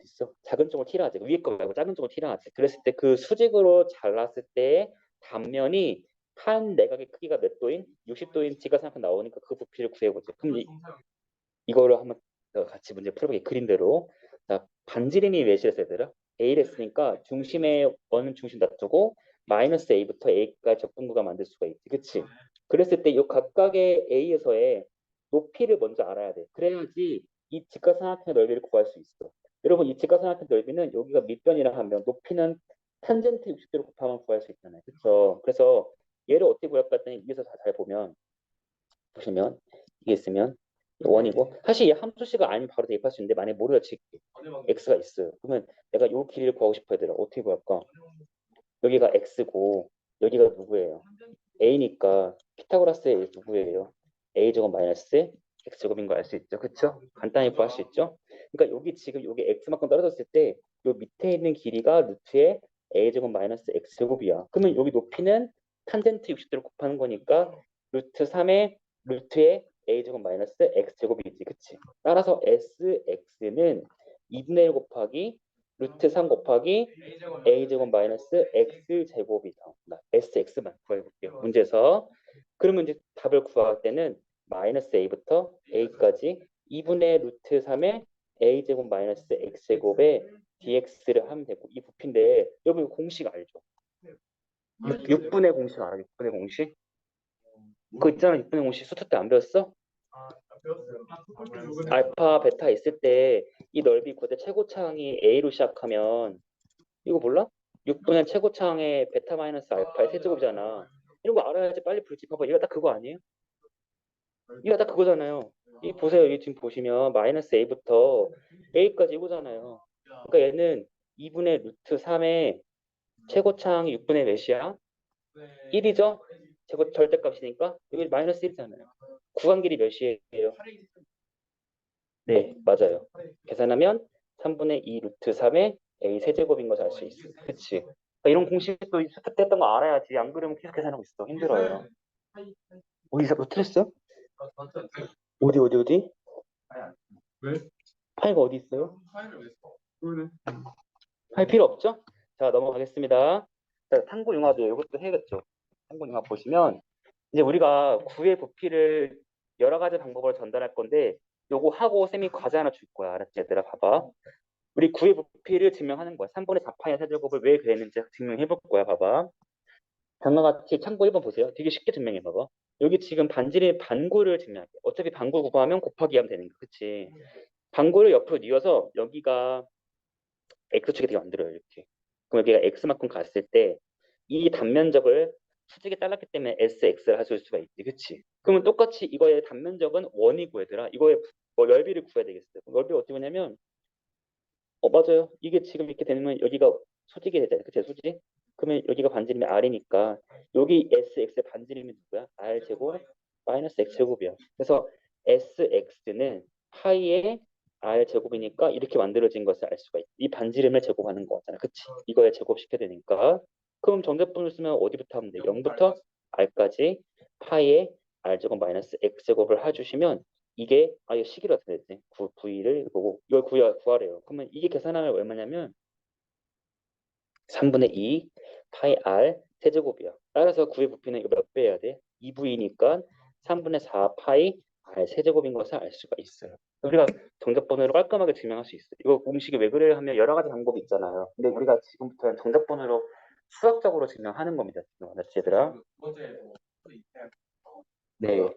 있어. 작은 쪽을 t라 하지. 위에 거 말고 작은 쪽을 t라 하지. 그랬을 때 그 수직으로 잘랐을 때 단면이 한 내각의 크기가 몇 도인? 60도인 직각삼각형 나오니까 그 부피를 구해보자. 그럼 이거를 한번 같이 문제 풀어보게. 그림대로. 자, 반지름이 몇이랬어 얘들아? A를 했으니까 중심의 원은 중심 놔두고 마이너스 A부터 A까지 적분구가 만들 수가 있지. 그치? 그랬을 때 이 각각의 A에서의 높이를 먼저 알아야 돼. 그래야지 이 직각삼각형의 넓이를 구할 수 있어. 여러분 이 직각삼각형 넓이는 여기가 밑변이라 하면 높이는 탄젠트 60도로 곱하면 구할 수 있잖아요. 그렇죠? 그래서 얘를 어떻게 구할까 했더니 위에서 잘 보면 보시면 이게 있으면 원이고 사실 이 함수식을 알면 바로 대입할 수 있는데 만약에 모르다 칠게 x가 있어요. 그러면 내가 요 길이를 구하고 싶어 얘들아 어떻게 구할까? 여기가 x고 여기가 누구예요? a니까 피타고라스의 누구예요? a제곱 마이너스 x제곱인 거 알 수 있죠? 그쵸? 간단히 구할 수 있죠? 그러니까 여기 지금 여기 x만큼 떨어졌을 때 요 밑에 있는 길이가 루트의 a제곱 마이너스 x제곱이야. 그러면 여기 높이는 탄젠트 60도를 곱하는 거니까 루트 3의 루트의 a제곱 마이너스 x제곱이지. 그치? 따라서 sx는 2분의 1 곱하기 루트 3 곱하기 a제곱 마이너스 x제곱이 나온다. sx만 구해볼게요. 문제에서. 그러면 이제 답을 구할 때는 마이너스 a부터 a까지 2분의 루트 3의 a제곱 마이너스 x제곱에 dx를 하면 되고 이 부피인데 여러분 이거 공식 알죠? 6분의 공식 알아? 6분의 공식? 그거 있잖아. 6분의 공식 수트 때 안 배웠어? 알파, 베타 있을 때 이 넓이 그때 최고차항이 a로 시작하면 이거 몰라? 6분의 최고차항의 베타 마이너스 알파의 세제곱이잖아. 이런 거 알아야지 빨리 불지. 봐봐. 이거 딱 그거 아니에요? 이거 딱 그거잖아요. 이 보세요. 이 지금 보시면 마이너스 a부터 a까지 이거잖아요. 그러니까 얘는 2분의 루트 3의 최고차항이 6분의 몇이야? 1이죠? 절대값이니까 여기 마이너스 1이잖아요. 구간 길이 몇이에요? 네, 맞아요. 계산하면 3분의 2 루트 3의 a 세제곱인 것을 알 수 있어. 그치? 그러니까 이런 공식도 스텝 때 했던 거 알아야지. 안 그러면 계속 계산하고 있어. 힘들어요. 어디서 뭐 틀렸어? 어디? 왜? 파이가 어디 있어요? 그러네. 파이 필요 없죠? 자, 넘어가겠습니다. 자, 탐구융합이에요. 이것도 해야겠죠. 탐구융합 보시면 이제 우리가 구의 부피를 여러 가지 방법으로 전달할 건데 요거 하고 쌤이 과제 하나 줄 거야. 알았지? 얘들아 봐봐. 우리 구의 부피를 증명하는 거야. 3분의 4파이 세제곱을 왜 그랬는지 증명해 볼 거야. 봐봐. 다음과 같이 참고 1번 보세요. 되게 쉽게 증명해 봐봐. 여기 지금 반지름의 반구를 증명할게. 어차피 반구 구하면 곱하기 하면 되는 거. 그치? 반구를 옆으로 뉘어서 여기가 x축이 되게 만들어요. 이렇게. 그럼 여기가 x만큼 갔을 때 이 단면적을 수직에 잘랐기 때문에 sx를 하실 수가 있지. 그치? 그러면 똑같이 이거의 단면적은 원이고 얘들아. 이거의 뭐 넓이를 구해야 되겠어요. 넓이가 어떻게 보냐면 맞아요. 이게 지금 이렇게 되면 여기가 수직이 되잖아요. 그치? 수직? 그러면 여기가 반지름이 r이니까 여기 sx의 반지름이 누구야? r제곱 마이너스 x제곱이야. 그래서 sx는 파이의 r제곱이니까 이렇게 만들어진 것을 알 수가 있어. 이 반지름을 제곱하는 거잖아. 그치? 이거에 제곱시켜야 되니까. 그럼 정답분을 쓰면 어디부터 하면 돼? 0부터 r까지 파이의 r제곱 마이너스 x제곱을 해주시면 이게 이거 식이라 어떻게 되지? V를 보고 이걸 구하래요. 그러면 이게 계산하면 얼마냐면 3분의 2 파이 r 세제곱이야. 따라서 구의 부피는 이거 몇 배 해야 돼? 2V니까 3분의 4 파이 r 세제곱인 것을 알 수가 있어요. 우리가 정답번호로 깔끔하게 증명할 수 있어요. 이거 공식이 왜 그래 하면 여러 가지 방법이 있잖아요. 근데 우리가 지금부터는 정답번호로 수학적으로 증명하는 겁니다. 지금 알았지 얘들아? 네.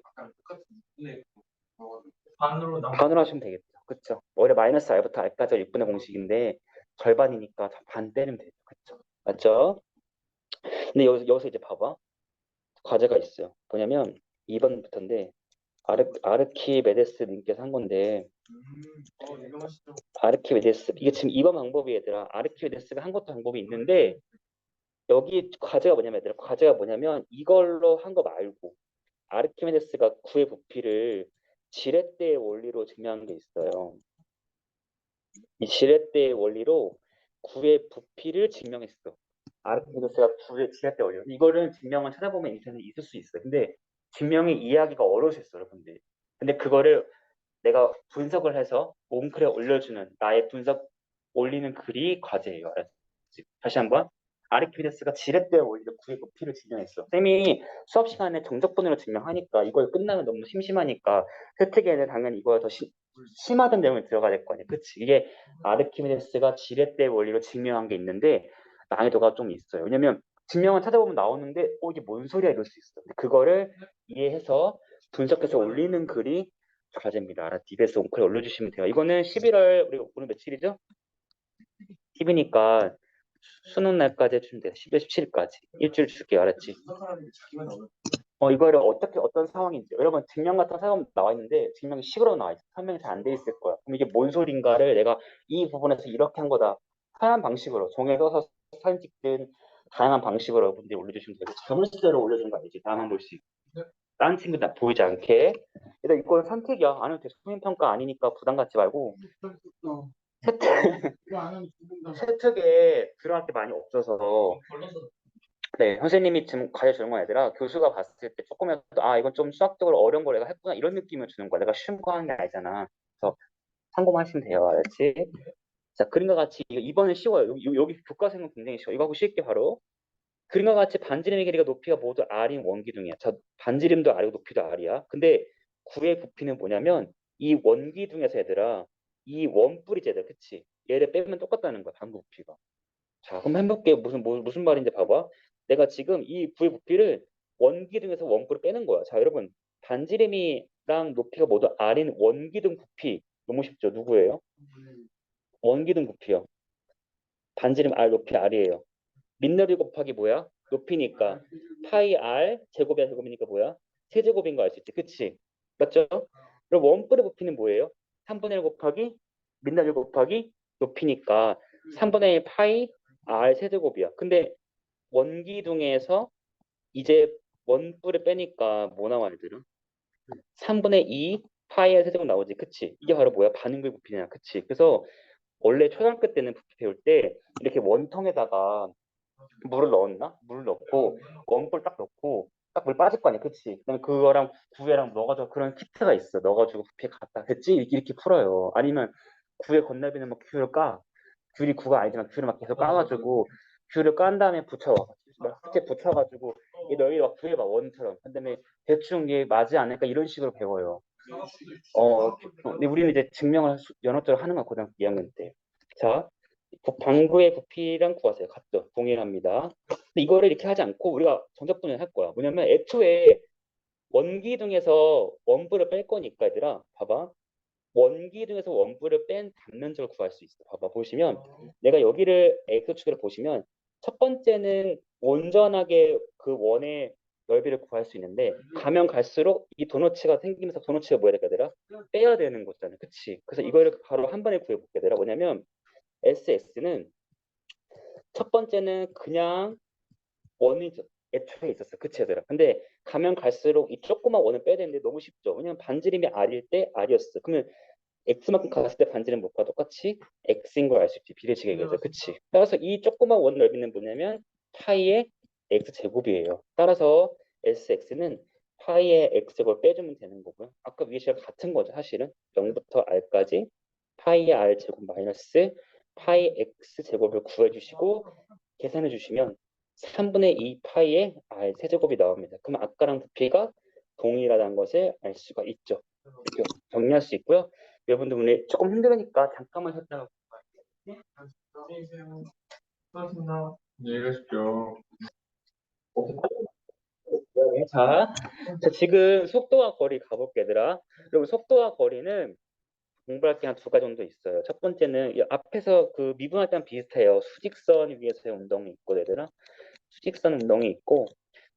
반으로 하시면 되겠죠. 그쵸? 원래 마이너스 r부터 r까지 6분의 공식인데 절반이니까 반 떼면 되죠. 그쵸? 맞죠? 근데 여기서 이제 봐봐. 과제가 있어요. 뭐냐면 2번부터인데 아르키메데스 님께서 한 건데 아르키메데스 이게 지금 2번 방법이 얘들아. 아르키메데스가 한 것도 방법이 있는데 여기 과제가 뭐냐면 얘들아. 과제가 뭐냐면 이걸로 한 거 말고 아르키메데스가 구의 부피를 지렛대의 원리로 증명한 게 있어요. 이 지렛대의 원리로 구의 부피를 증명했어. 아르키메데스가 구의 지렛대 원리. 이거를 증명을 찾아보면 인터넷에 있을 수 있어요. 근데 증명이 이해하기가 어려우셨어요, 여러분들. 근데 그거를 내가 분석을 해서 몽클에 올려주는 나의 분석 올리는 글이 과제예요. 알았지? 다시 한번. 아르키메데스가 지렛대 원리로 구의 부피를 증명했어. 쌤이 수업 시간에 정적분으로 증명하니까 이걸 끝나면 너무 심심하니까 세특에는 당연히 이거에 더 심하던 내용이 들어가야 될 거 아니야. 그치? 이게 아르키메데스가 지렛대 원리로 증명한 게 있는데 난이도가 좀 있어요. 왜냐면 증명을 찾아보면 나오는데 이게 뭔 소리야 이럴 수 있어. 근데 그거를 이해해서 분석해서 올리는 글이 과제입니다. 알았지? 입에서 옹크에 올려주시면 돼요. 이거는 11월 우리 오늘 며칠이죠? 10이니까 수능 날까지 해주면 돼요. 11월 17일까지 일주일 줄게요. 알았지? 이거를 어떻게 어떤 상황인지 여러분 증명 같은 사람 나와 있는데 증명이 식으로 나와 있어. 설명이 잘 안 돼 있을 거야. 그럼 이게 뭔 소린가를 내가 이 부분에서 이렇게 한 거다. 다양한 방식으로 종이에 써서 사진 찍든 다양한 방식으로 여러분들이 올려주시면 되고 자물쇠로 올려주는 거 알지? 나만 볼 수 있고 다른 친구 다 보이지 않게. 일단 이건 선택이야. 안 해도 돼. 수행평가 아니니까 부담 갖지 말고 세특에 들어갈 게 많이 없어서 네, 선생님이 지금 과제 주는 건 아니라 교수가 봤을 때 조금이라도 이건 좀 수학적으로 어려운 걸 내가 했구나 이런 느낌을 주는 거야. 내가 쉬운 거 하는 게 아니잖아. 그래서 참고만 하시면 돼요. 알았지? 자, 그림과 같이 이번엔 쉬워요. 여기 교과서는 굉장히 쉬워. 이거 하고 쉽게 바로 그림과 같이 반지름의 길이가 높이가 모두 r인 원기둥이야. 자, 반지름도 r이고 높이도 r이야. 근데 구의 부피는 뭐냐면 이 원기둥에서 얘들아 이 원뿔이지 얘들 그치? 얘를 빼면 똑같다는 거야 반구 부피가. 자, 그럼 해볼게. 무슨 말인지 봐봐. 내가 지금 이 구의 부피를 원기둥에서 원뿔을 빼는 거야. 자, 여러분 반지름이랑 높이가 모두 r인 원기둥 부피 너무 쉽죠? 누구예요? 원기둥 부피요. 반지름 r 높이 r이에요. 민너리 곱하기 뭐야? 높이니까 파이 r 제곱이야 제곱이니까 뭐야? 세제곱인 거 알 수 있지, 그치? 맞죠? 그럼 원뿔의 부피는 뭐예요? 3분의 1 곱하기 민너리 곱하기 높이니까 3분의 1 파이 r 세제곱이야. 근데 원기둥에서 이제 원뿔을 빼니까 뭐 나와 얘들은? 3분의 2 파이 r 세제곱 나오지, 그치? 이게 바로 뭐야? 반응구의 부피냐, 그치? 그래서 원래 초등학교 때는 부피 배울 때 이렇게 원통에다가 물을 넣었나? 물을 넣고 원뿔 딱 넣고 딱 물 빠질 거 아니야, 그치? 그다음에 그거랑 구애랑 넣어가지고 그런 키트가 있어. 넣어가지고 부피에 갖다 됐지? 이렇게 풀어요. 아니면 구애 건너비는 뭐 귤을 까. 귤이 구가 아니지만 귤을 막 계속 까가지고 귤을 깐 다음에 붙여. 막 끝에 붙여가지고 이 너희 막 구애 막 원처럼. 그다음에 대충 이게 맞지 않을까 이런 식으로 배워요. 근데 우리는 이제 증명을 연어적으로 하는 거야 고등학교 2학년 때. 자, 방구의 부피랑 구하세요. 같죠? 동일합니다. 근데 이거를 이렇게 하지 않고 우리가 정적분을 할 거야. 뭐냐면 애초에 원기둥에서 원뿔을 뺄 거니까 얘들아 봐봐. 원기둥에서 원뿔을 뺀 단면적을 구할 수 있어. 봐봐 보시면 내가 여기를 X축으로 보시면 첫 번째는 온전하게 그 원의 넓이를 구할 수 있는데 가면 갈수록 이 도너츠가 생기면서 도너츠가 뭐야 얘들아? 빼야 되는 거잖아. 그치? 그래서 이거를 바로 한 번에 구해볼게 얘들아. 뭐냐면 SX는 첫 번째는 그냥 원이 애초에 있었어. 그치 얘들아. 근데 가면 갈수록 이 조그만 원을 빼야 되는데 너무 쉽죠. 왜냐면 반지름이 R일 때 R이었어. 그러면 X만큼 갔을 때 반지름 못과 똑같이 X인 걸 알 수 있지. 비례식 얘기죠. 그치? 따라서 이 조그만 원 넓이는 뭐냐면 파이의 X제곱이에요. 따라서 SX는 파이의 X제곱을 빼주면 되는 거고요. 아까 위에 시랑 같은 거죠. 사실은 0부터 R까지 파이의 R제곱 마이너스 파이 X제곱을 구해주시고 계산해 주시면 3분의 2 파이의 R 세제곱이 나옵니다. 그럼 아까랑 부피가 동일하다는 것을 알 수가 있죠. 이렇게 정리할 수 있고요. 여러분들 오늘 조금 힘들으니까 잠깐만 쉬었다가 안녕히 계세요. 수고하셨습니다. 안녕히 가십시오. 자, 지금 속도와 거리 가볼게 얘들아. 그리고 속도와 거리는 공부할 게 한 두 가지 정도 있어요. 첫 번째는 이 앞에서 그 미분할 때랑 비슷해요. 수직선 위에서의 운동이 있고 얘들아. 수직선 운동이 있고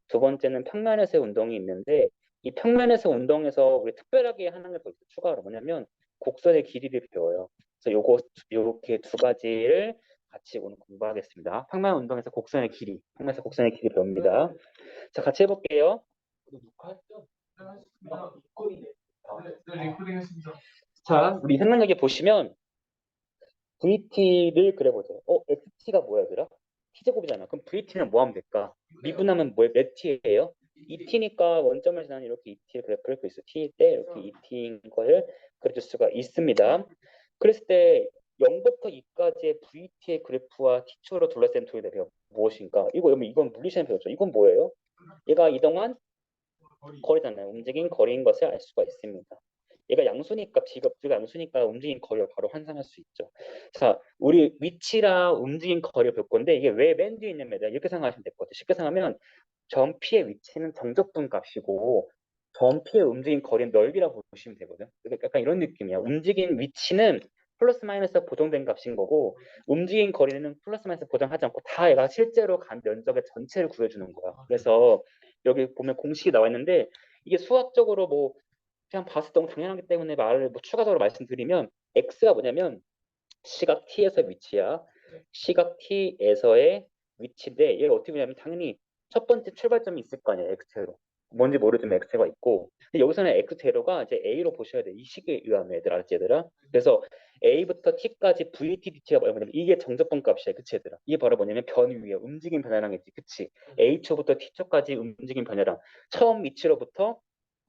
두 번째는 평면에서의 운동이 있는데 이 평면에서 운동에서 우리 특별하게 하는 게 더 추가로 뭐냐면 곡선의 길이를 배워요. 그래서 요거 이렇게 두 가지를 같이 오늘 공부하겠습니다. 평면 운동에서 곡선의 길이, 평면에서 곡선의 길이 배웁니다. 자, 같이 해볼게요. 네, 리코딩 했습니다. 자, 우리 생각력에 보시면 VT를 그려보세요. XT가 뭐야, 얘들아? T제곱이잖아. 그럼 VT는 뭐 하면 될까? 미분하면 뭐에 몇 T예요? 2T니까 원점을 지나는 이렇게 2T를 그릴 수 있어. T 때 이렇게 2T인 걸 그려줄 수가 있습니다. 그랬을 때 0부터 2까지의 VT의 그래프와 T축으로 둘러싼 도의 대비가 무엇인가? 이건 물리시간 배웠죠. 이건 뭐예요? 얘가 이동한 거리잖아요. 움직인 거리인 것을 알 수가 있습니다. 얘가 양수니까 B가 양수니까 움직인 거리를 바로 환산할 수 있죠. 자, 우리 위치랑 움직인 거리를 볼 건데 이게 왜 맨 뒤에 있냐면 이렇게 생각하시면 될 것 같아요. 쉽게 생각하면 점 P의 위치는 정적분 값이고 점 P의 움직인 거리는 넓이라고 보시면 되거든. 그러니까 약간 이런 느낌이야. 움직인 위치는 플러스 마이너스 보정된 값인 거고 움직인 거리는 플러스 마이너스 보정하지 않고 다 얘가 실제로 간 면적의 전체를 구해주는 거야. 그래서 여기 보면 공식이 나와 있는데 이게 수학적으로 뭐 그냥 봤을 때 너무 당연하기 때문에 말을 뭐 추가적으로 말씀드리면 x가 뭐냐면 시각 t에서 위치야. 시각 t에서의 위치인데 얘를 어떻게 보냐면 당연히 첫 번째 출발점이 있을 거 아니야 x제로. 뭔지 모르지만 x가 있고 근데 여기서는 x제로가 이제 a로 보셔야 돼. 이 식에 의하면 얘들아 알았지 얘들아? 그래서 a부터 t까지 vt dt가 뭐냐면 이게 정적분 값이야. 그치 얘들아? 이게 바로 뭐냐면 변위야. 움직임 변화량이지. 그치? a초부터 t초까지 움직임 변화량. 처음 위치로부터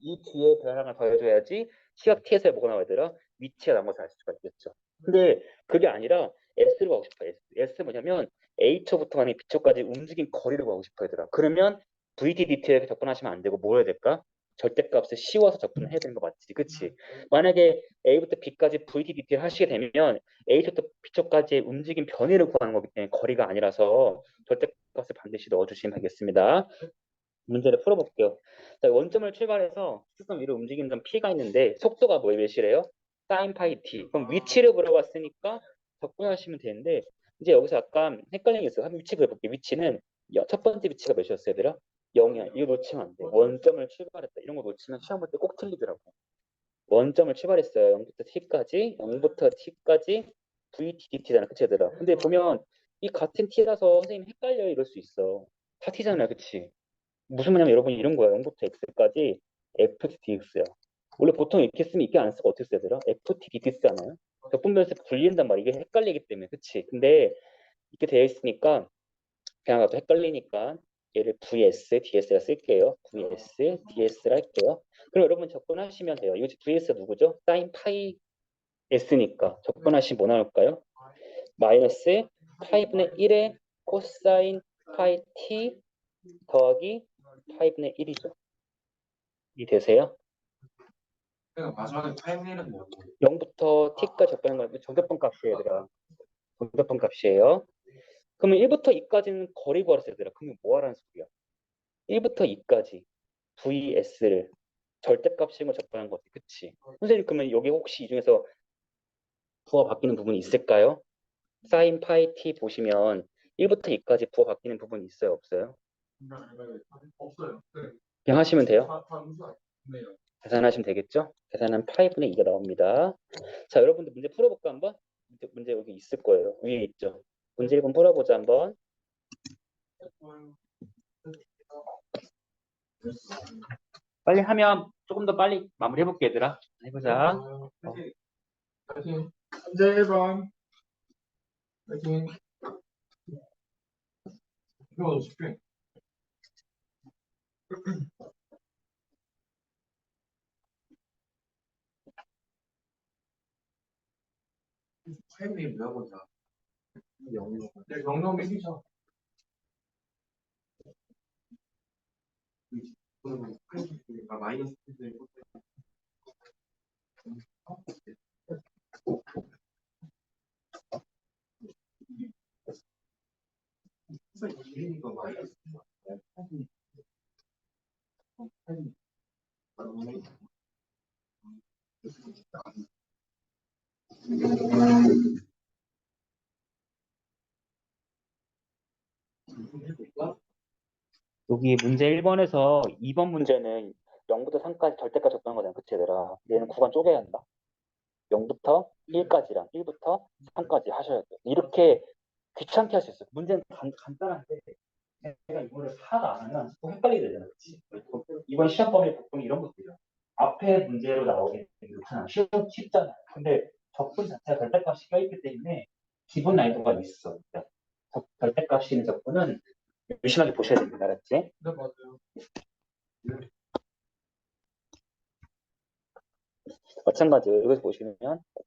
이 뒤에 변화량을 더해줘야지 시각 t에서 뭐가 나와야 되라? 위치가 나온 것을 알 수가 있겠죠. 근데 그게 아니라 S를 구하고 싶어요. S 뭐냐면 A초부터 가는 B초까지 움직인 거리를 구하고 싶어요, 얘들아. 그러면 VTDT에 접근하시면 안 되고 뭐 해야 될까? 절대값을 씌워서 접근을 해야 되는 거 맞지? 그치? 만약에 A부터 B까지 VTDT를 하시게 되면 A초부터 B초까지의 움직임 변이를 구하는 거기 때문에 거리가 아니라서 절대값을 반드시 넣어주시면 되겠습니다. 문제를 풀어볼게요. 자, 원점을 출발해서 수점 위로 움직이는 점 P가 있는데 속도가 몇이래요? sin 파이 t. 그럼 위치를 물어봤으니까 접근하시면 되는데 이제 여기서 약간 헷갈리는 게 있어요. 한번 위치 그려볼게요. 위치는 첫 번째 위치가 몇이었어요, 얘들아? 0이야. 이거 놓치면 안 돼. 원점을 출발했다. 이런 거 놓치면 시험 볼 때 꼭 틀리더라고. 원점을 출발했어요. 0부터 t까지, 0부터 t까지 VTDT잖아. 그치, 얘들아? 근데 보면 이 같은 t라서 선생님 헷갈려요. 이럴 수 있어. 다 t잖아. 그치? 무슨 말이냐면 여러분 이런 거야. 0부터 x까지 ftdx야. 원래 보통 이렇게 쓰면 이게 안 쓰고 어떻게 써야 되나? ftdt 쓰잖아요. 적분변에서 분리한단 말이야. 이게 헷갈리기 때문에. 그치? 근데 이렇게 되어 있으니까 그냥 나도 헷갈리니까 얘를 vs, ds라 쓸게요. vs, ds라 할게요. 그럼 여러분 접근하시면 돼요. 이거 vs가 누구죠? sin 파이 s니까 접근하시면 뭐 나올까요? 마이너스 파이분의 1의 코사인 파이 t 더하기 파이분의 1이죠. 이 되세요? 그러니까 마지막에 타임리는 뭐고? 0부터 t까지 접근하는 건 정답분 값이에요, 얘들아. 정답분 값이에요. 그러면 1부터 2까지는 거리 구하랬어요, 얘들아. 그러면 뭐 하라는 소리야? 1부터 2까지 vs를 절대값식으로 접근한 거지, 그치? 선생님, 그러면 여기 혹시 이 중에서 부하 바뀌는 부분이 있을까요? sin 파이 t 보시면 1부터 2까지 부하 바뀌는 부분이 있어요, 없어요? 없어요. 네. 그냥 하시면 돼요. 다 무슨 아니에요? 계산하시면 되겠죠? 계산은 8분의 2가 나옵니다. 자, 여러분들 문제 풀어볼까 한번? 문제 여기 있을 거예요. 위에 있죠? 문제 1번 풀어보자 한번. 빨리 하면 조금 더 빨리 마무리해볼게 얘들아. 해보자. 파이팅. 현재 1번. 파이팅. 이거 집중. 타임리 뭐야 보자. 영영. 네, 영영 이기죠. 아, 마이너스 이거 마이너스 여기 문제 1번에서 2번 문제는 0부터 3까지 절대값 적당한 거잖아. 그치 얘들아. 얘는 구간 쪼개야 한다. 0부터 1까지랑 1부터 3까지 하셔야 돼. 이렇게 귀찮게 할 수 있어. 문제는 간단한데 내가 이거를 하나도 안 하면 또 헷갈리게 되잖아. 그치? 이번 시험 범위 보통 이런 것들이야. 앞에 문제로 나오게 되면 쉽잖아. 근데 적분 자체가 절대값이 껴있기 때문에 기본 난이도가 있어. 절대값이 있는 적분은 유심하게 보셔야 됩니다. 알았지? 네, 맞아요. 마찬가지로 여기서 보시면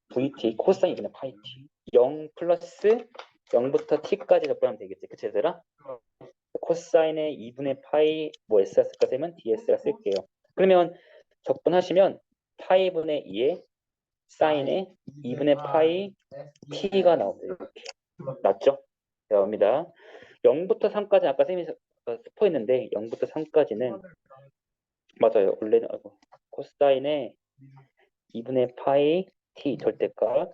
VT 코사인 2분의 파이 T 0 플러스 0부터 T까지 접근하면 되겠지. 그치 얘들아? 코사인의 2분의 파이 뭐 S가 쓸까 쓰면 DS가 쓸게요. 그러면 접근하시면 파이분의 2의 사인의 2분의 파이 T가 나옵니다. 이렇게. 맞죠? 나옵니다. 0부터 3까지 아까 쌤이 스포했는데 0부터 3까지는 맞아요. 원래는 코사인의 2분의 파이 T 절대값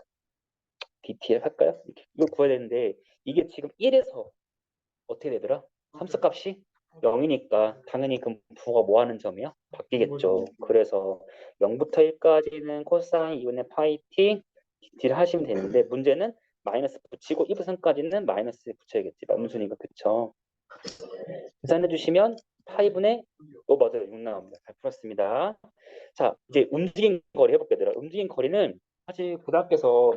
DT를 할까요? 이걸 구해야 되는데 이게 지금 1에서 어떻게 되더라? 함수값이 0이니까 당연히 그 부호가 뭐 하는 점이야? 바뀌겠죠. 그래서 0부터 1까지는 코사인 2분의 파이 t dt를 하시면 되는데 문제는 마이너스 붙이고 2부터 3까지는 마이너스 붙여야겠지. 음수니까 그쵸? 계산해 주시면 파이분의 맞아요. 6 나옵니다. 잘 풀었습니다. 자, 이제 움직인 거리 해볼게요. 얘들아. 움직인 거리는 사실 고등학교에서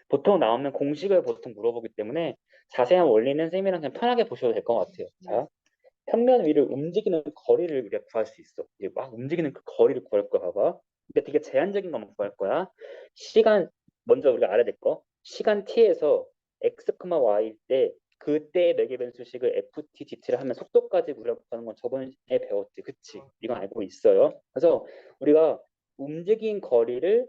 보통 나오면 공식을 보통 물어보기 때문에 자세한 원리는 쌤이랑 그냥 편하게 보셔도 될 것 같아요. 자, 평면 위를 움직이는 거리를 우리가 구할 수 있어. 이제 막 움직이는 그 거리를 구할 거야, 봐봐. 근데 되게 제한적인 것만 구할 거야. 시간, 먼저 우리가 알아야 될 거. 시간 t에서 x, y일 때 그때의 매개 변수식을 ft, dt를 하면 속도까지 구하는 건 저번에 배웠지. 그치? 이건 알고 있어요. 그래서 우리가 움직인 거리를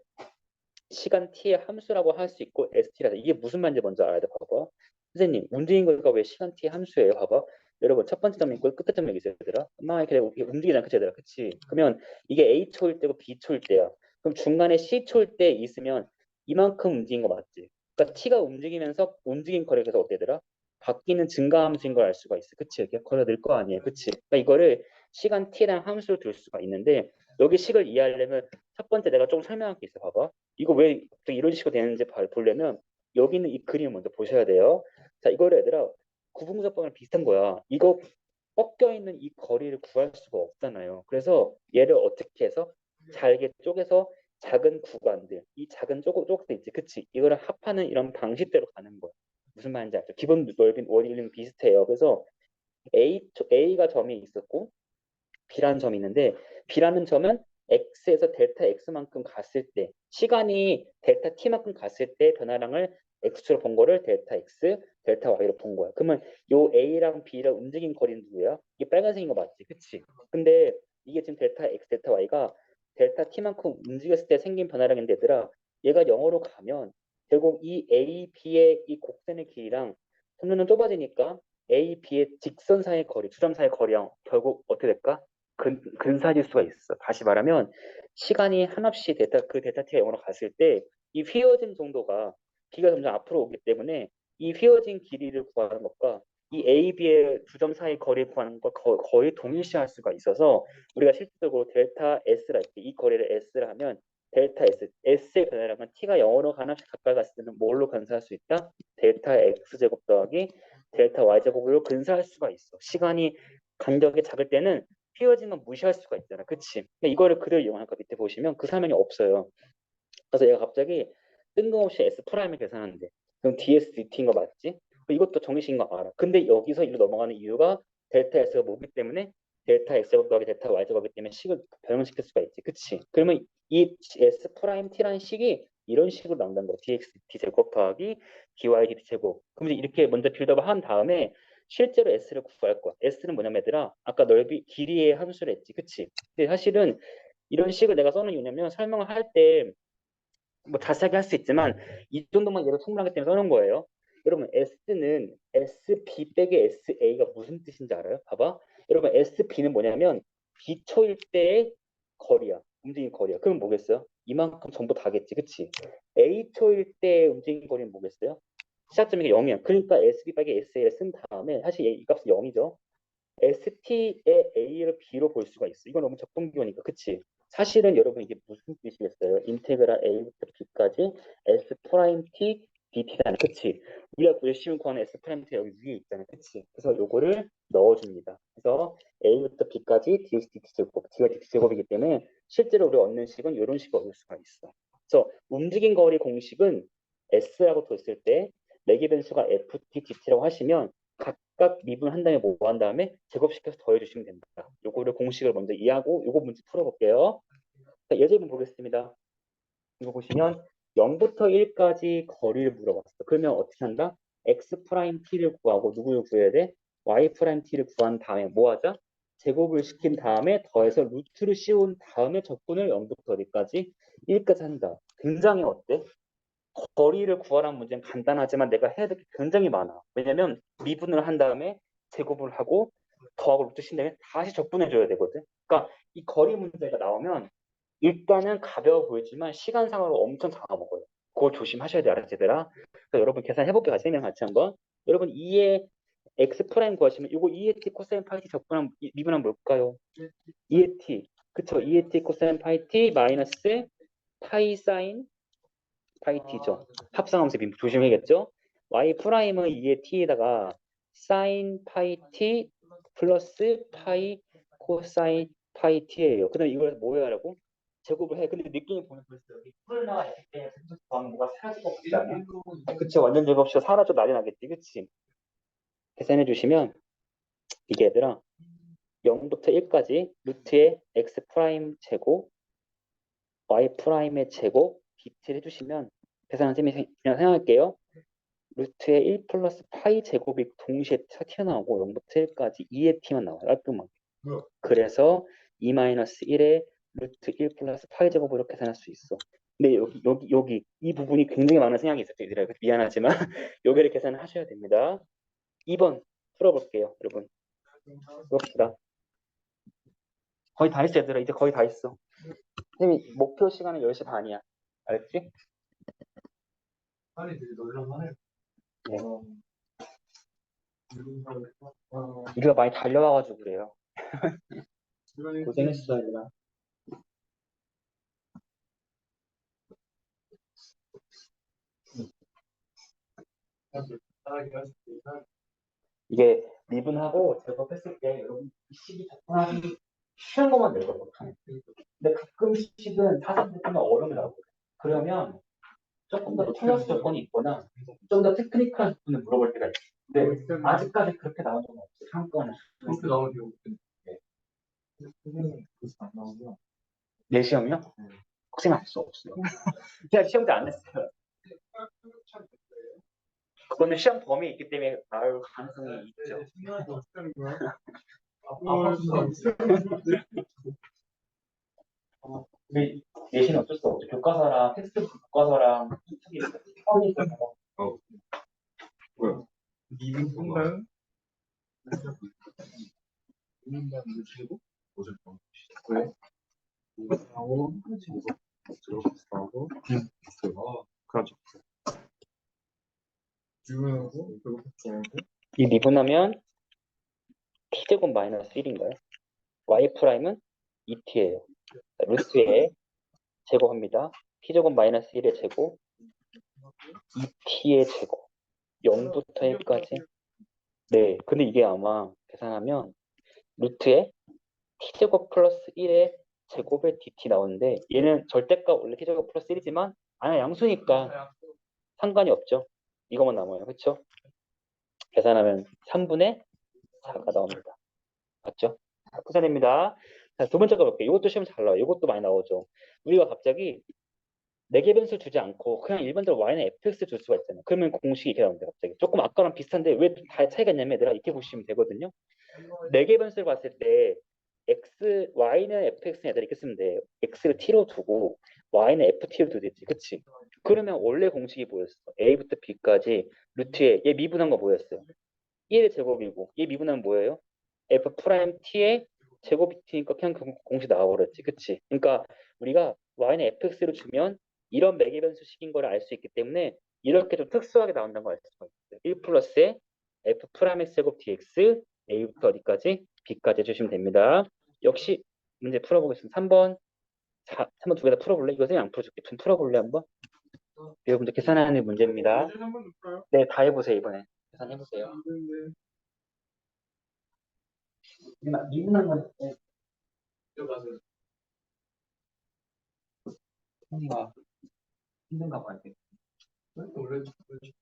시간 t의 함수라고 할 수 있고 st라서 이게 무슨 말인지 먼저 알아야 돼. 봐봐. 선생님, 움직인 거가 왜 시간 t의 함수예요? 봐봐. 여러분 첫 번째 점 있고 끝에 점 여기 있어요, 얘들아. 막 이렇게 움직이잖아, 그치, 얘들아. 그치? 그러면 이게 a 초일 때고 b 초일 때야. 그럼 중간에 c 초일 때 있으면 이만큼 움직인 거 맞지? 그러니까 t가 움직이면서 움직인 거리가 계속 어때, 얘들아? 바뀌는 증가함수인 걸 알 수가 있어. 그치? 이렇게 거리가 늘 거 아니에요. 그치? 그러니까 이거를 시간 t라는 함수로 둘 수가 있는데 여기 식을 이해하려면 첫 번째 내가 좀 설명할 게 있어. 봐봐. 이거 왜 이런 식으로 되는지 보려면 여기 있는 이 그림을 먼저 보셔야 돼요. 자, 이거를 얘들아 구분구조법이랑 비슷한 거야. 이거 꺾여 있는 이 거리를 구할 수가 없잖아요. 그래서 얘를 어떻게 해서 잘게 쪼개서 작은 구간들, 이 작은 쪼개서 있지, 그치? 이거를 합하는 이런 방식대로 가는 거야. 무슨 말인지 알죠? 기본 넓이는 원리는 비슷해요. 그래서 A가 점이 있었고 B라는 점이 있는데 B라는 점은 X에서 델타 X만큼 갔을 때 시간이 델타 T만큼 갔을 때 변화량을 X로 본 거를 델타 X, 델타 Y로 본 거야. 그러면 요 A랑 B랑 움직인 거리는 누구야? 이게 빨간색인 거 맞지? 그치? 근데 이게 지금 델타 X, 델타 Y가 델타 T만큼 움직였을 때 생긴 변화량인데 얘들아 얘가 0으로 가면 결국 이 A, B의 이 곡선의 길이랑 점점 좁아지니까 A, B의 직선 사이의 거리, 두 점 사이의 거리랑 결국 어떻게 될까? 근사해질 수가 있어. 다시 말하면 시간이 한없이 그 데이터 t가 0으로 갔을 때 이 휘어진 정도가 b가 점점 앞으로 오기 때문에 이 휘어진 길이를 구하는 것과 이 A, B의 두 점 사이 거리를 구하는 것과 거의 동일시할 수가 있어서 우리가 실질적으로 델타 S라 할게. 이 거리를 S라 하면 델타 S, S의 변화량은 t가 0으로 한없이 가까이 갔을 때는 뭘로 근사할 수 있다? 델타 X제곱 더하기 델타 Y제곱으로 근사할 수가 있어. 시간이 간격이 작을 때는 휘어지면 무시할 수가 있잖아. 그치? 근데 이거를 그대로 이용할까 밑에 보시면 그 설명이 없어요. 그래서 얘가 갑자기 뜬금없이 S 프라임을 계산하는데 그럼 DS DT인 거 맞지? 이것도 정의식인 거 알아. 근데 여기서 이로 넘어가는 이유가 델타 S가 뭐기 때문에 델타 X제곱 더하기 델타 Y제곱이기 때문에 식을 변형시킬 수가 있지. 그치? 그러면 이 S 프라임 T라는 식이 이런 식으로 나온다는 거야. DX DT 제곱 더하기 DY DT 제곱. 그럼 이제 이렇게 먼저 빌드업을 한 다음에 실제로 S를 구할 거야. S는 뭐냐면 얘들아 아까 넓이 길이의 함수를 했지. 그치? 근데 사실은 이런 식을 내가 써는 이유냐면 설명을 할 때 뭐 자세하게 할 수 있지만 이 정도만 얘로 충분하기 때문에 써놓은 거예요. 여러분 S는 SB 빼기 SA가 무슨 뜻인지 알아요? 봐봐. 여러분 SB는 뭐냐면 B초일 때의 거리야. 움직인 거리야. 그럼 뭐겠어요? 이만큼 전부 다겠지. 그치? A초일 때 움직인 거리는 뭐겠어요? 시작점이 0이야. 그러니까 SB 빼기 SA를 쓴 다음에 사실 이 값은 0이죠. ST의 A를 B로 볼 수가 있어. 이건 너무 적분기호니까, 그치? 사실은 여러분 이게 무슨 뜻이겠어요? 인테그랄 A부터 B까지 S 프라임 T DT잖아, 그치? 우리가 열심히 구하는 S 프라임 T 여기 위에 있잖아, 그치? 그래서 요거를 넣어줍니다. 그래서 A부터 B까지 dx dt 제곱, D가 dt 제곱이기 때문에 실제로 우리가 얻는 식은 이런 식으로 얻을 수가 있어. 그래서 움직인 거리 공식은 S라고 뒀을 때 내기 변수가 FT DT라고 하시면 각각 미분한 다음에 뭐 한 다음에 제곱시켜서 더해주시면 됩니다. 요거를 공식을 먼저 이해하고 요거 문제 풀어볼게요. 자, 예제문 보겠습니다. 이거 보시면 0부터 1까지 거리를 물어봤어. 그러면 어떻게 한다? x 프라임 t를 구하고 누구를 구해야 돼? y 프라임 t를 구한 다음에 뭐 하자? 제곱을 시킨 다음에 더해서 루트를 씌운 다음에 적분을 0부터 어디까지? 1까지 한다. 굉장히 어때? 거리를 구하라는 문제는 간단하지만 내가 해야 될 게 굉장히 많아. 왜냐면 미분을 한 다음에 제곱을 하고 더하고 루트 신 다음에 다시 적분해 줘야 되거든. 그러니까 이 거리 문제가 나오면 일단은 가벼워 보이지만 시간상으로 엄청 잡아먹어요. 그거 조심하셔야 돼요. 알았지, 얘들아? 그래서 여러분 계산해 볼게요. 같이 같이 한번. 여러분 2의 x 프라임 구하시면 이거 2의 t 코사인 파이 t 적분하면 미분하면 뭘까요? 2의 t. 그쵸? 2의 t 코사인 파이 t 마이너스 파이 사인 파이 t죠. 합성하면서 조심해야겠죠? y 프라임은 2의 t에다가 사인 파이 t 플러스 파이 코사인 파이 t예요. 그다음에 이걸 뭐 해라고? 제곱을 해. 근데 느낌이 보면 벌써 여기 풀 나와 있기 때문에 뭐가 사라질 것 같지 않아? 그쵸? 완전 제곱식 사라져 난리 나겠지. 그치? 계산해 주시면 이게 얘들아 0부터 1까지 루트의 x 프라임 제곱 y 프라임의 제곱 dt를 해주시면 계산한 셈이 그냥 생각할게요. 루트의 1 플러스 파이 제곱이 동시에 튀어나오고 0부터 1까지 2의 t만 나와요. 깔끔하게. 그래서 2 마이너스 1에 루트 1 플러스 파이 제곱으로 계산할 수 있어. 근데 여기 이 부분이 굉장히 많은 생각이 있었죠. 얘들아. 미안하지만 여기를 계산하셔야 됩니다. 2번 풀어볼게요. 여러분. 그럽시다. 거의 다 했어, 얘들아. 이제 거의 다 했어. 선생님, 목표 시간은 10시 반이야. 알겠지? 빨리 되게 놀랄만해. 네. 우리가 많이 달려와가지고 그래요. 고생했어, 얘들아. 이게 미분하고 제곱했을 때 여러분 이 식이 접근하기 쉬운 것만 내서 못하네. 근데 가끔씩은 사선부터는 어려움이 나오거든. 그러면 조금 더 플러스 조건이 있거나 좀 더 테크니컬한 부분을 물어볼 때가 있어. 근데 아직까지 그렇게 나온 적은 없어. 상권은. 그렇게 나오면 되고. 네. 선생님, 그래서 안 나오면. 내 시험이요? 혹시나 할 수 없어요. 제가 시험도 안 했어요. 그거는 시험 범위에 있기 때문에 나올 가능성이 있죠. 근데 내신은 어쩔 수 없죠. 교과서랑 텍스트 교과서랑 특히 처음이 있어서 뭐야? 이분 순간 이분간 무시고 어제 밤 왜? 하고 들어가고 그렇죠. 주문하고 배고프고 이 미분하면 t제곱 마이너스 1인가요? y 프라임은 2t예요. 루트에 제곱합니다. t제곱 마이너스 1의 제곱 2t의 제곱 0부터 1까지. 네, 근데 이게 아마 계산하면 루트에 t제곱 플러스 1의 제곱의 dt 나오는데 얘는 절대값 원래 t제곱 플러스 1이지만 아니 양수니까 상관이 없죠. 이것만 남아요. 그렇죠? 계산하면 3분의 4가 나옵니다. 맞죠? 계산됩니다. 자, 두 번째 거 볼게요. 이것도 시험 잘 나와요. 이것도 많이 나오죠. 우리가 갑자기 4개 변수를 주지 않고 그냥 일반적으로 y는 fx 줄 수가 있잖아요. 그러면 공식이 이렇게 나옵니다. 갑자기. 조금 아까랑 비슷한데 왜 다 차이가 있냐면 내가 이렇게 보시면 되거든요. 4개 변수를 봤을 때 y는 fx는 얘들 이렇게 쓰면 돼. x를 t로 두고 y는 ft로 두겠지. 그치? 그러면 원래 공식이 뭐였어? a부터 b까지 루트에 얘 미분한 거 뭐였어요? 1의 제곱이고 얘 미분하면 뭐예요? f 프라임 t의 제곱이 t니까 그냥 그 공식 나와버렸지. 그치? 그러니까 우리가 y는 fx로 주면 이런 매개변수식인 걸 알 수 있기 때문에 이렇게 좀 특수하게 나온다는 걸 알 수가 있어요. 1 플러스에 f 프라임 x 제곱 dx a부터 어디까지? b까지 해주시면 됩니다. 역시 문제 풀어보겠습니다. 3번 3번 두 개 다 풀어볼래? 이거 선생님 안 풀어줄게. 좀 풀어볼래 한번? 여러분들 계산하는 문제입니다. 네, 다 해보세요 이번에. 계산해보세요. 미분한 건 뭔가 힘든가 봐요. 원래 이렇게 하는 거지.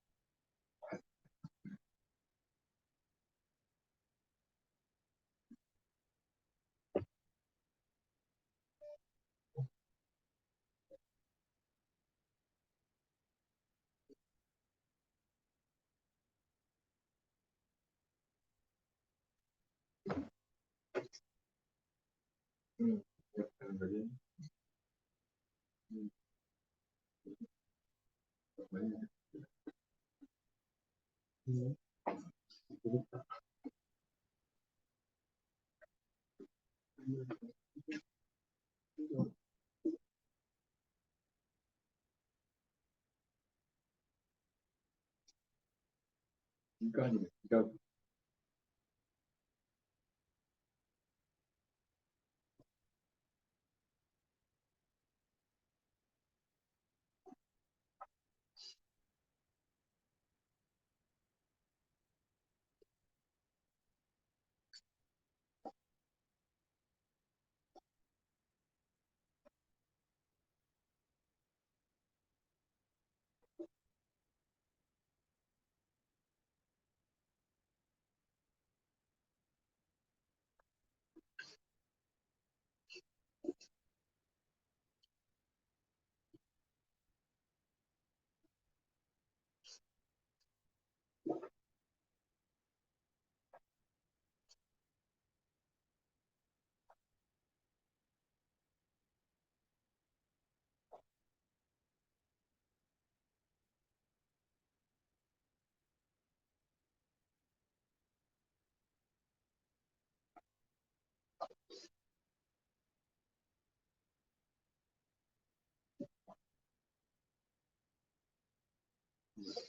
인간이네. 인간.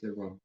제곱.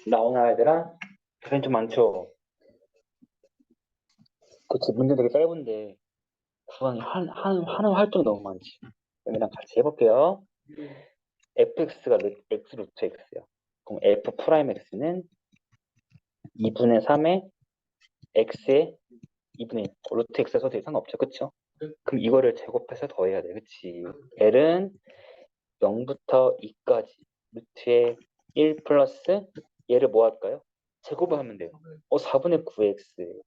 나오나 얘들아? 계산이 좀 많죠? 그치, 문제 되게 짧은데 가방이 하는 활동이 너무 많지. 그럼 같이 해볼게요. fx가 x 루트 x야. 그럼 f 프라임 x는 2분의 3의 x의 2분의 1. 루트 x 써도 상관없죠, 그쵸? 그럼 이거를 제곱해서 더해야 돼, 그치? l은 0부터 2까지 루트의 1 플러스 얘를 뭐 할까요? 제곱을 하면 돼요. 4분의 9x.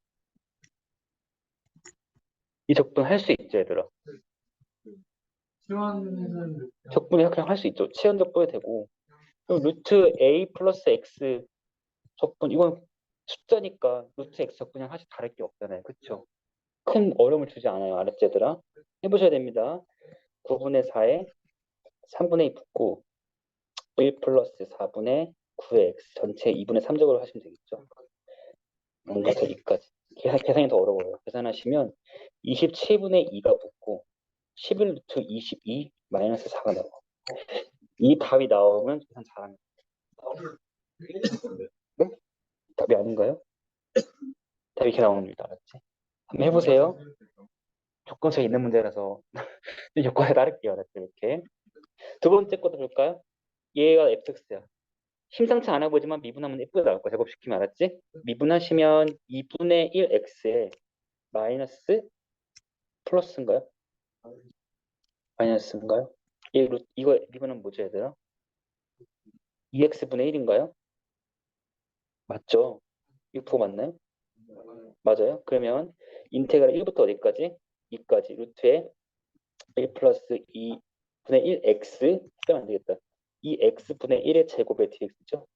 이 적분 할 수 있죠, 얘들아? 시원은 적분이 그냥 할 수 있죠. 치환 적분이 되고. 그럼 루트 a 플러스 x 적분, 이건 숫자니까 루트 x 적분이랑 사실 다를 게 없잖아요. 그쵸? 큰 어려움을 주지 않아요. 알았지, 얘들아? 해보셔야 됩니다. 9분의 4에 3분의 2 붙고 1 플러스 4분의 9의 x 전체 2분의 3적으로 하시면 되겠죠. 0부터 2까지. 계산이 더 어려워요. 계산하시면 27분의 2가 붙고 11 루트 22 마이너스 4가 나와. 이 답이 나오면 계산 잘합니다. 네? 답이 아닌가요? 답이 이렇게 나옵니다. 알았지? 한번 해보세요. 조건식 있는 문제라서 조건에 따를게요. 알았지? 이렇게. 두 번째 것도 볼까요? 얘가 fx야. 심상치 않아 보이지만 미분하면 예쁘게 나올 거야. 제곱시키면 알았지? 미분하시면 2분의 1x에 마이너스 플러스인가요? 마이너스인가요? 이거 미분은 뭐죠, 얘들아? 2x분의 1인가요? 맞죠? 이거 부호 맞나요? 맞아요. 그러면 인테그랄 1부터 어디까지? 2까지 루트에 1 플러스 2분의 1x 하면 안 되겠다. 이 x분의 1의 제곱의 dx죠.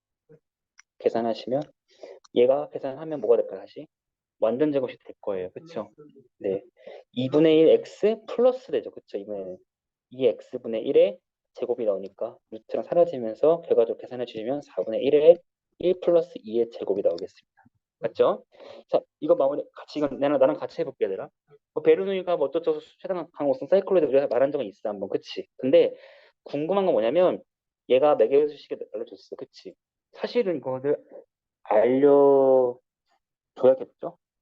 계산하시면 얘가 계산하면 뭐가 될까 다시? 완전 제곱이 될 거예요. 그쵸? 네. 2분의 1 x 플러스 되죠. 그쵸? 이번에는 2x분의 1의 제곱이 나오니까 루트랑 사라지면서 결과적으로 계산해 주시면 4분의 1의 1 플러스 2의 제곱이 나오겠습니다. 맞죠? 자, 이거 마무리 같이 이건 나랑 같이 해볼게 얘들아. 베르누이가 뭐 어쩌고 최단 강호성 사이클로이드 우리가 말한 적은 있어 한번, 그치? 근데 궁금한 건 뭐냐면 얘가 매개수식에 알려줬어, 그치? 사실은 이거를 알려줘야겠죠?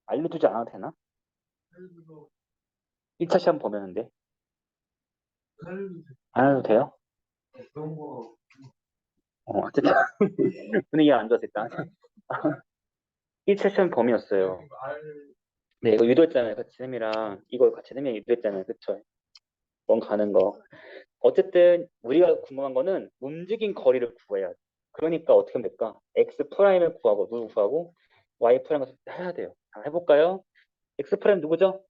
알려두지 않아도 되나? 1차 시험 보면 돼. 안 해도 돼요? 그런 거 어쨌든 분위기가 안 좋았을 때 1차 시험 범위였어요. 네, 이거 유도했잖아요. 같이 쌤이랑 이거 같이 쌤이랑 유도했잖아요. 그쵸? 먼 가는 거. 어쨌든 우리가 궁금한 거는 움직인 거리를 구해야 돼. 그러니까 어떻게 하면 될까? x 프라임을 구하고 누구 구하고 y 프라임을 해야 돼요. 자, 해볼까요? x 프라임 누구죠?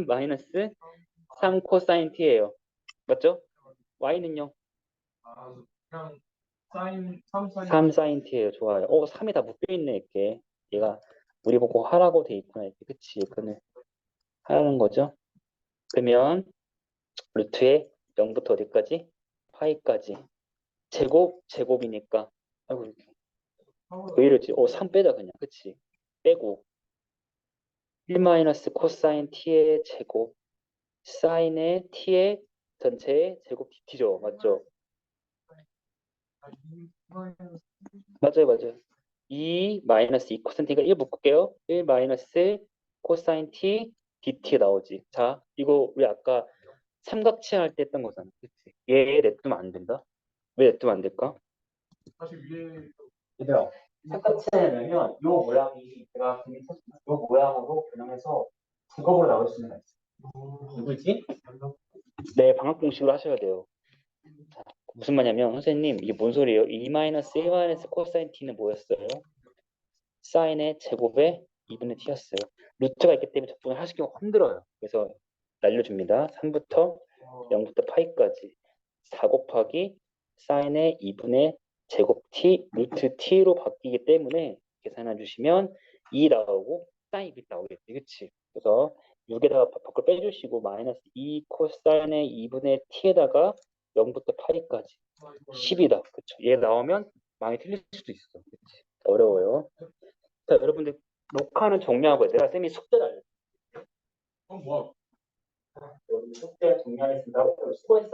마이너스 3 코사인 t예요. 맞죠? y는요? 그냥 사인 3 사인 3 사인 t예요. 좋아요. 3이 다 묶여있네 이렇게. 얘가 우리 보고 하라고 돼 있구나 이렇게. 그치? 이거는 하라는 거죠. 그러면 루트에 0부터 어디까지? 파이까지. 제곱이니까. 아이고, 왜 이러지? 3 빼자, 그냥. 그치? 빼고. 1 마이너스 코사인 t의 제곱. 사인의 t의 전체의 제곱 dt죠. 맞죠? 맞아요, 맞아요. 2 마이너스 2 코사인 t가 1 묶을게요. 1 마이너스 코사인 t dt 나오지. 자, 이거 우리 아까 삼각체 할 때 했던 거잖아. 그치? 얘 냅두면 안 된다? 왜 냅두면 안 될까? 사실 위에 얘들아, 삼각체냐면 요 모양이 제가 분명히 썼지만 요 모양으로 변형해서 작업으로 나올 수 있는 거 있어요. 누구지? 네, 방학 공식으로 하셔야 돼요. 무슨 말이냐면 선생님 이게 뭔 소리예요? 2 마이너스 1 마이너스 코사인 t는 뭐였어요? 사인의 제곱에 2분의 t였어요. 루트가 있기 때문에 적분을 하시기 힘들어요. 그래서 날려줍니다. 3부터 0부터 파이까지 4 곱하기 사인의 2분의 제곱 t 루트 t로 바뀌기 때문에 계산해 주시면 2 나오고 사인 2 나오겠지. 그치? 그래서 6에다가 밖을 빼주시고 마이너스 2 코사인의 2분의 t에다가 0부터 파이까지 10이다. 그쵸? 얘 나오면 많이 틀릴 수도 있어. 그치? 어려워요. 자, 여러분들 녹화는 종료하고요. 내가 쌤이 숙제를 알려줄게요. 그럼 뭐? 여러분들 숙제 종료하겠습니다. 수고했어요.